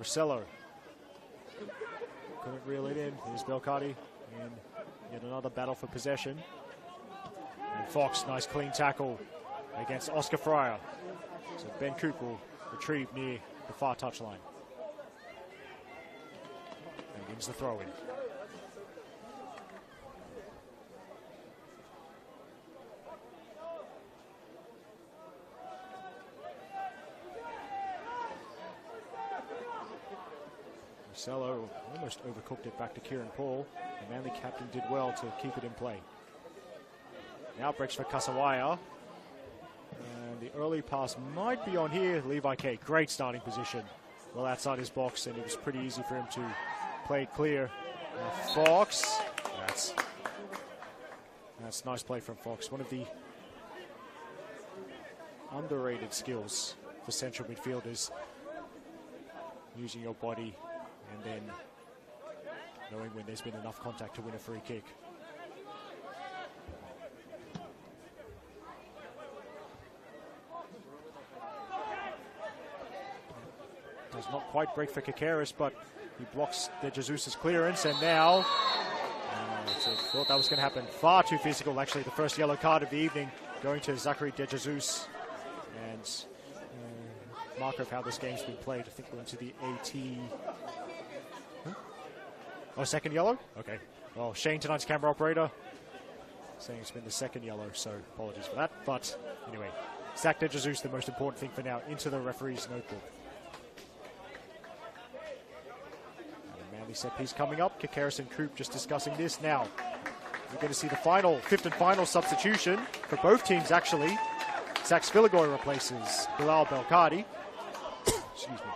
Rossello. Couldn't reel it in. Here's Belcardi. And yet another battle for possession. And Fox, nice clean tackle against Oscar Fryer. So Ben Coop will retrieve near the far touchline. And wins the throw-in. Marcelo almost overcooked it back to Kieran Paul. The Manly captain did well to keep it in play. Now breaks for Kasawaya. And the early pass might be on here. Levi K, great starting position. Well outside his box, and it was pretty easy for him to play it clear. Fox. That's nice play from Fox. One of the underrated skills for central midfielders. Using your body and then knowing when there's been enough contact to win a free kick. Does not quite break for Kakaris, but he blocks De Jesus' clearance, and now so thought that was going to happen. Far too physical, actually. The first yellow card of the evening going to Zachary De Jesus. And marker of how this game's been played. I think we're into the 80. Oh, second yellow? Okay. Well, Shane, tonight's camera operator, saying it's been the second yellow, so apologies for that. But anyway, Zach De Jesus, the most important thing for now, into the referee's notebook. And a Manly set piece coming up. Kakaris and Coop just discussing this now. We're going to see the final, fifth and final substitution for both teams, actually. Sax Filagoy replaces Bilal Belcardi. Excuse me.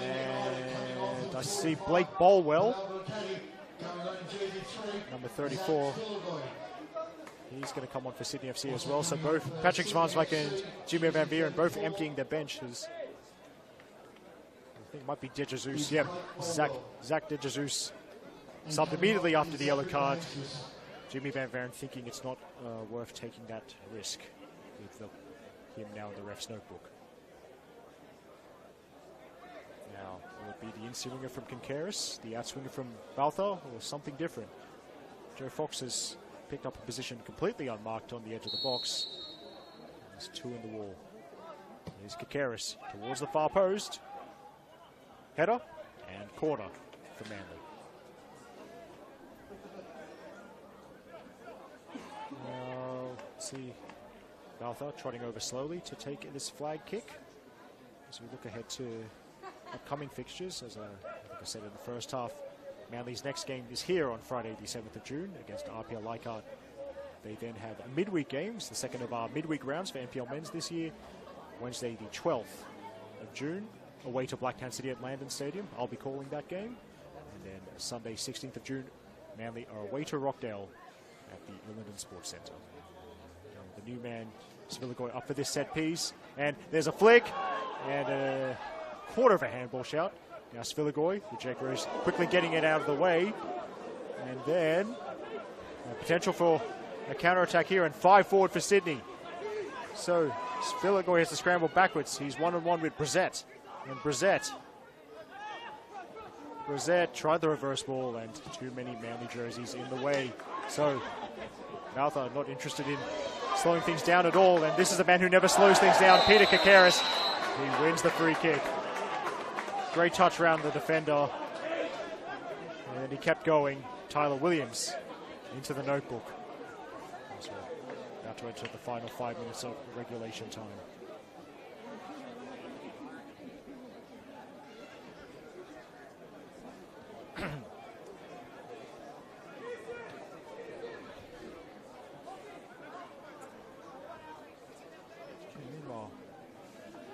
And I see Blake Bolwell, number 34. He's going to come on for Sydney FC as well. So both Patrick Zwanswijk and Jimmy Van Veeren both emptying their benches. I think it might be De Jesus. Yep, Zach De Jesus subbed immediately after the yellow card. Jimmy Van Veeren thinking it's not worth taking that risk with him now in the ref's notebook. Now, will it be the in-swinger from Kincaris, the out-swinger from Baltha, or something different? Joe Fox has picked up a position completely unmarked on the edge of the box. There's two in the wall. Here's Kincaris towards the far post. Header and corner for Manly. Now, let's see. Baltha trotting over slowly to take this flag kick. As we look ahead to upcoming fixtures, as I think I said in the first half, Manly's next game is here on Friday the 7th of June against RPL Leichhardt. They then have a midweek games, the second of our midweek rounds for NPL men's this year, Wednesday the 12th of June, away to Blacktown City at Landon Stadium. I'll be calling that game. And then Sunday 16th of June, Manly are away to Rockdale at the Illingdon Sports Centre. The new man, Svilagoy, up for this set piece. And there's a flick and a quarter of a handball shout. Now Svilagoy, the Jake Rose, quickly getting it out of the way. And then potential for a counter-attack here and 5 forward for Sydney. So Svilagoy has to scramble backwards. He's one-on-one with Brissett. And Brissett tried the reverse ball and too many Manly jerseys in the way. So Baltha not interested in slowing things down at all. And this is a man who never slows things down, Peter Kincaris. He wins the free kick. Great touch around the defender. And he kept going. Tyler Williams into the notebook. As we're about to enter the final 5 minutes of regulation time.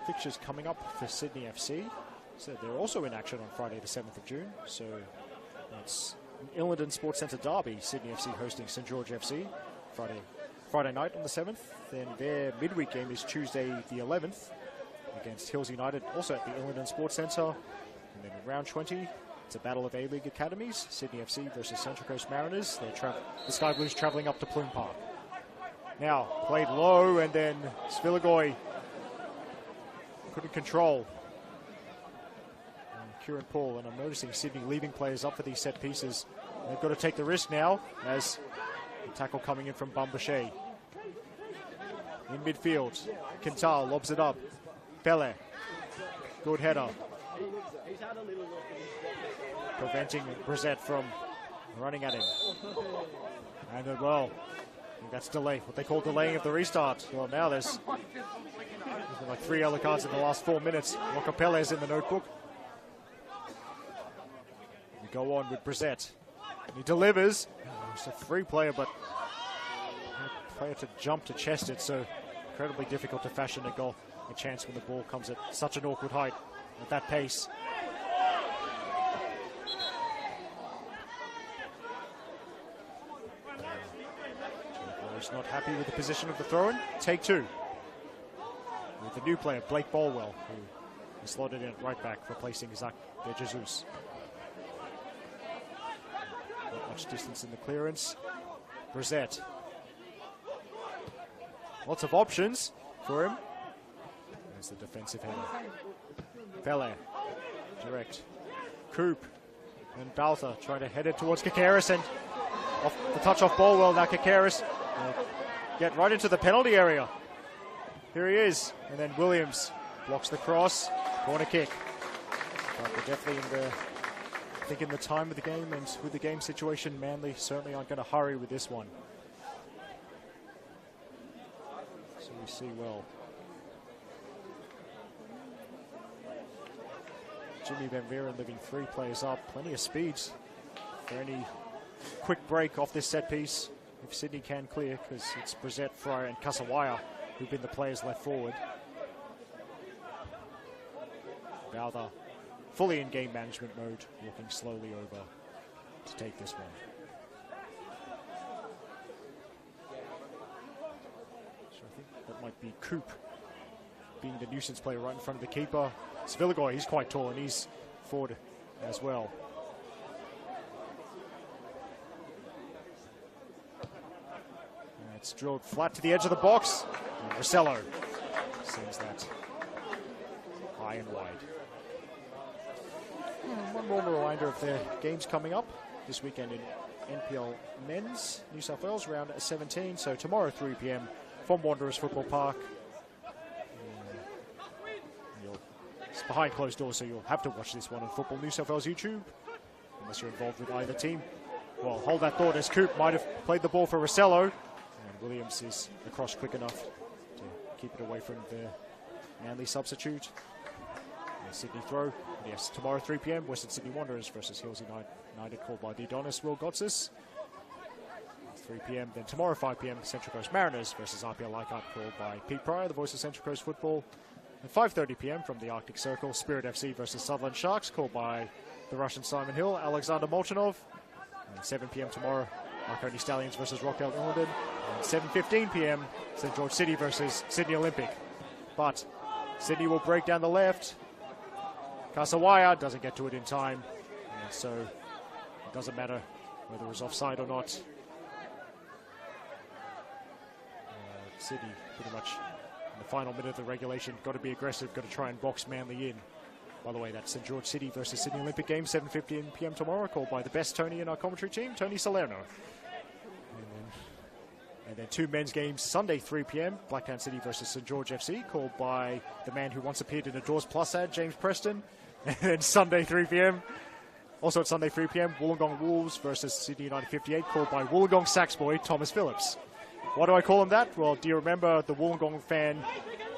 Fixtures coming up for Sydney FC. So they're also in action on Friday the 7th of June. So it's an Illingdon Sports Centre derby. Sydney FC hosting St George FC Friday night on the 7th. Then their midweek game is Tuesday the 11th against Hills United, also at the Illingdon Sports Centre. And then in round 20, it's a battle of A-League academies. Sydney FC versus Central Coast Mariners. The Sky Blues travelling up to Plume Park. Now played low, and then Svilagoy couldn't control. And Kieran Paul, and I'm noticing Sydney leaving players up for these set pieces. They've got to take the risk now as the tackle coming in from Bambashe. In midfield, Quintal lobs it up. Pele, good header. Preventing Brissett from running at him. And then, well, I think that's delay, what they call delaying of the restart. Well, now there's been like 3 yellow cards in the last 4 minutes. Rocapelle's in the notebook. We go on with Brissett. He delivers. It's a free player, but a player to jump to chest it, so incredibly difficult to fashion a chance when the ball comes at such an awkward height at that pace. He's not happy with the position of the throw-in. Take 2. With the new player, Blake Bolwell, who is slotted in at right back, replacing Zach De Jesus. Not much distance in the clearance. Brissett. Lots of options for him. There's the defensive header. Pele, direct. Coop and Baltha trying to head it towards Kincaris, and off the touch off Bolwell. Now Kincaris get right into the penalty area. Here he is, and then Williams blocks the cross, corner kick. But we're definitely in the time of the game and with the game situation, Manly certainly aren't going to hurry with this one. So we see well. Jimmy Van Veeren leaving 3 players up, plenty of speeds for any quick break off this set piece. If Sydney can clear, because it's Brissett, Fryer and Kasawaya who've been the players left forward. Baltha fully in game management mode, walking slowly over to take this one. So I think that might be Coop being the nuisance player right in front of the keeper. Svilagoy, he's quite tall and he's forward as well. And it's drilled flat to the edge of the box. And Rossello sends that high and wide. And one more reminder of their games coming up this weekend in NPL Men's New South Wales round 17. So tomorrow 3 p.m. from Wanderers Football Park. It's behind closed doors, so you'll have to watch this one on Football New South Wales YouTube, unless you're involved with either team. Well, hold that thought, as Coop might have played the ball for Rossello, and Williams is across quick enough to keep it away from the Manly substitute. And Sydney throw. And yes, tomorrow 3 p.m, Western Sydney Wanderers versus Hills United, called by the Adonis Will Gotsis. 3 p.m, then tomorrow 5 p.m, Central Coast Mariners versus RPL Leichhardt, called by Pete Pryor, the voice of Central Coast football. At 5:30 p.m. from the Arctic Circle, Spirit FC versus Sutherland Sharks, called by the Russian Simon Hill, Alexander Molchanov. And 7 p.m. tomorrow, Marconi Stallions versus Rockdale Illingdon. And 7:15 p.m. St. George City versus Sydney Olympic. But Sydney will break down the left. Kasawaya doesn't get to it in time, and so it doesn't matter whether it was offside or not. Sydney pretty much in the final minute of the regulation, got to be aggressive, got to try and box Manly in. By the way, that's St. George City versus Sydney Olympic game, 7:15 p.m. tomorrow, called by the best Tony in our commentary team, Tony Salerno. And then two men's games, Sunday 3 p.m, Blacktown City versus St. George FC, called by the man who once appeared in a Doors Plus ad, James Preston. And then Sunday 3 p.m, also at Sunday 3 p.m, Wollongong Wolves versus Sydney United 58, called by Wollongong Sax boy, Thomas Phillips. Why do I call him that? Well, do you remember the Wollongong fan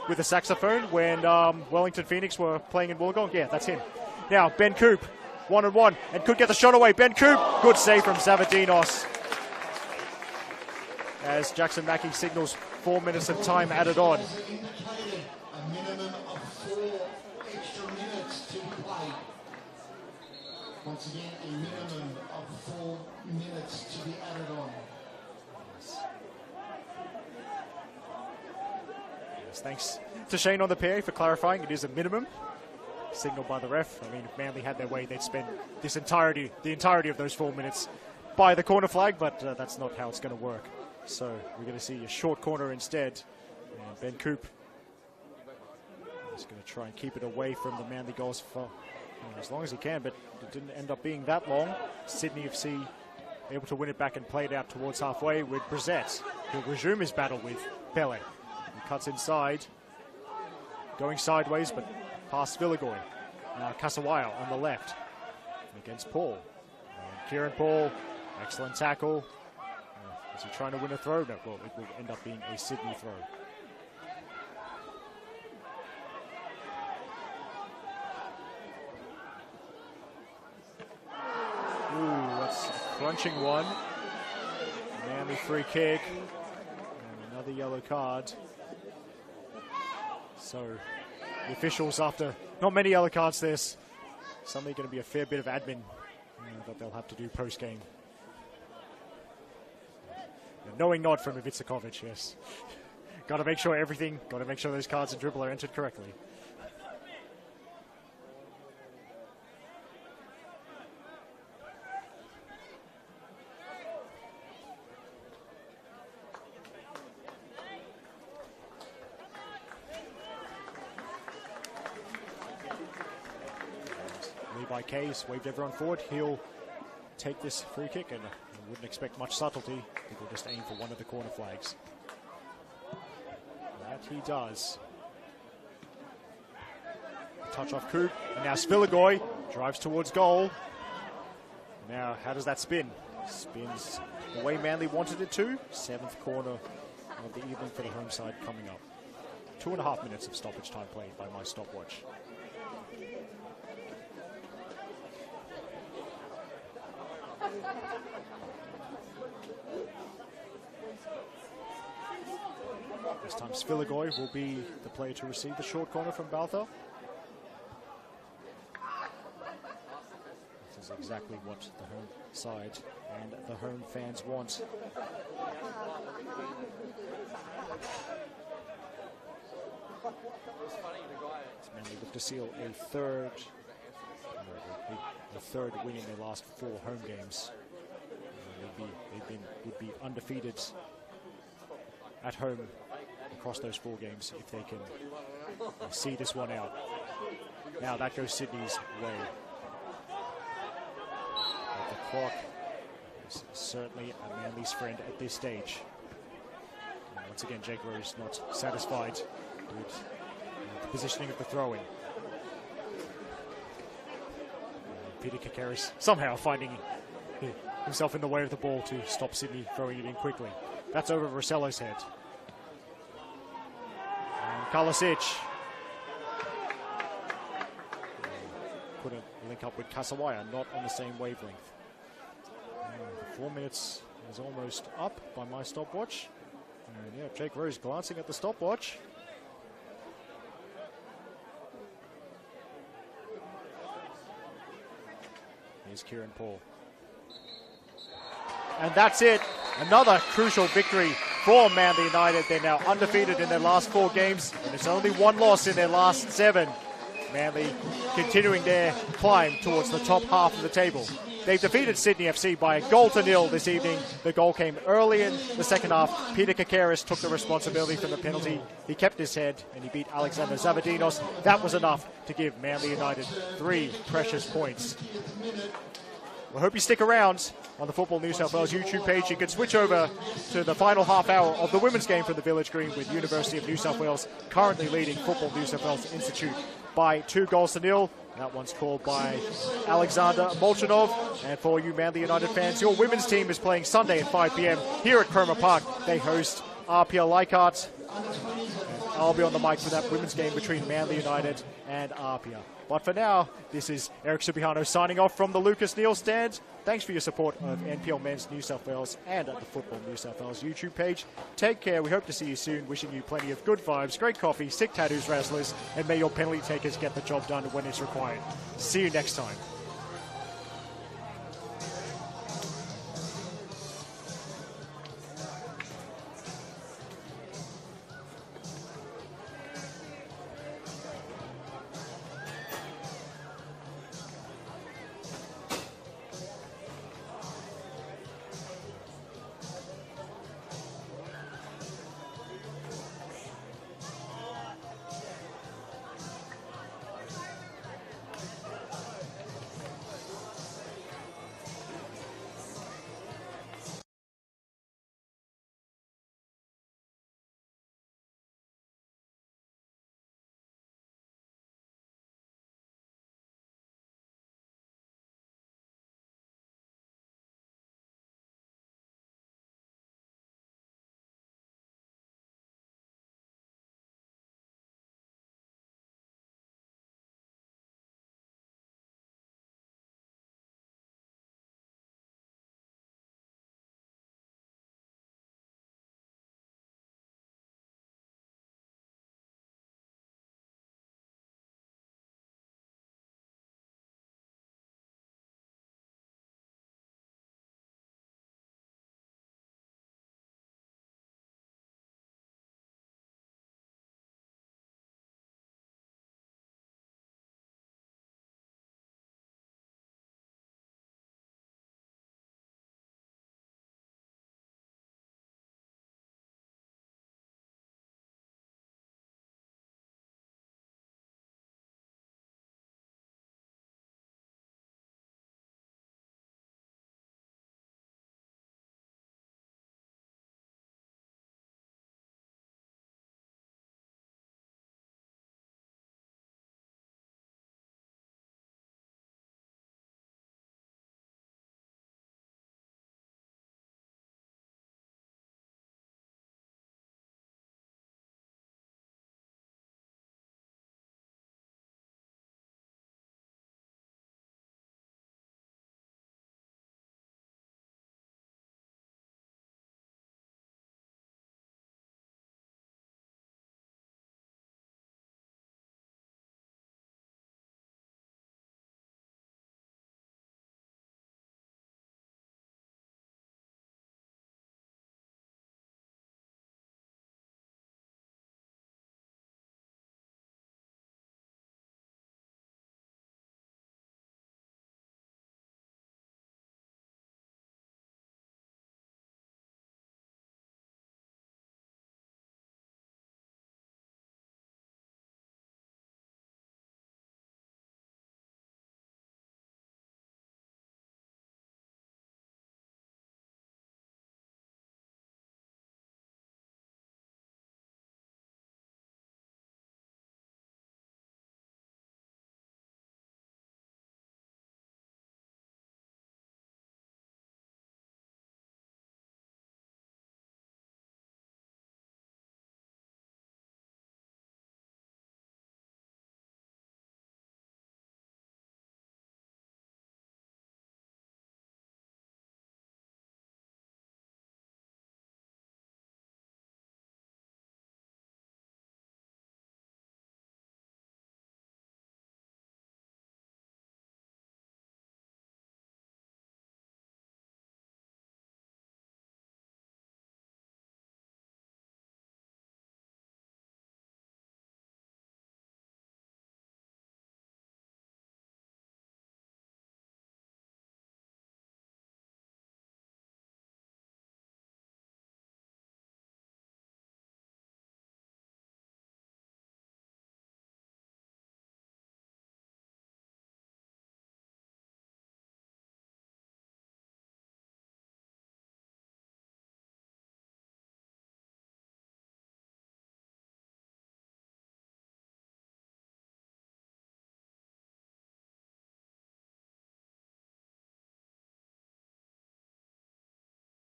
with a saxophone when Wellington Phoenix were playing in Wollongong? Yeah, that's him. Now, Ben Coop, 1-on-1, and could get the shot away. Ben Coop, good save from Zavadinos. As Jackson Mackey signals 4 minutes of time added on. Indicated a minimum of 4 extra minutes to play. Once again, a minimum of 4 minutes to be added on. Thanks to Shane on the PA for clarifying it is a minimum signaled by the ref. I mean, if Manly had their way, they'd spend the entirety of those 4 minutes by the corner flag, but that's not how it's going to work. So we're going to see a short corner instead. And Ben Coop is going to try and keep it away from the Manly goals for as long as he can, but it didn't end up being that long. Sydney FC able to win it back and play it out towards halfway with Brissett, who'll resume his battle with Pele. Cuts inside, going sideways, but past Villagoy. Now Kasawaya on the left against Paul. And Kieran Paul, excellent tackle. Is he trying to win a throw? No, well, it will end up being a Sydney throw. Ooh, that's a crunching one. Manly free kick. And another yellow card. So the officials, after not many yellow cards, there's suddenly going to be a fair bit of admin that they'll have to do post-game. A knowing nod from Ivica Kovic, yes. Got to make sure those cards and dribble are entered correctly. Levi Case waved everyone forward. He'll take this free kick, and I wouldn't expect much subtlety. I think he'll just aim for one of the corner flags. That he does. A touch off Coop, and now Svilagoy drives towards goal. Now, how does that spin? Spins the way Manly wanted it to. 7th corner of the evening for the home side coming up. 2.5 minutes of stoppage time played by my stopwatch. This time Svilagoy will be the player to receive the short corner from Baltha. exactly what the home side and the home fans want. Manly look to seal a third win in their last 4 home games. Would be undefeated at home across those 4 games if they can see this one out. Now that goes Sydney's way. But the clock is certainly a Manly's friend at this stage. And once again, Jake Rose not satisfied with the positioning of the throw-in. Peter Kakaris somehow finding himself in the way of the ball to stop Sydney throwing it in quickly. That's over Rossello's head. And Kalasic couldn't link up with Kasawaya, not on the same wavelength. 4 minutes is almost up by my stopwatch. And yeah, Jake Rose glancing at the stopwatch. Here's Kieran Paul. And that's it. Another crucial victory for Manly United. They're now undefeated in their last 4 games, and it's only 1 loss in their last 7. Manly continuing their climb towards the top half of the table. They've defeated Sydney FC by 1-0 this evening. The goal came early in the second half. Peter Kakaris took the responsibility for the penalty. He kept his head and he beat Alexander Zavadinos. That was enough to give Manly United 3 precious points. We hope you stick around on the Football New South Wales YouTube page. You can switch over to the final half hour of the women's game from the Village Green with University of New South Wales currently leading Football New South Wales Institute by 2-0. That one's called by Alexander Molchanov. And for you Manly United fans, your women's team is playing Sunday at 5 p.m. here at Cromer Park. They host RPL Leichhardt. I'll be on the mic for that women's game between Manly United and Arpia. But for now, this is Eric Subihano signing off from the Lucas Neal stand. Thanks for your support of NPL Men's New South Wales and at the Football New South Wales YouTube page. Take care. We hope to see you soon. Wishing you plenty of good vibes, great coffee, sick tattoos, razzlers, and may your penalty takers get the job done when it's required. See you next time.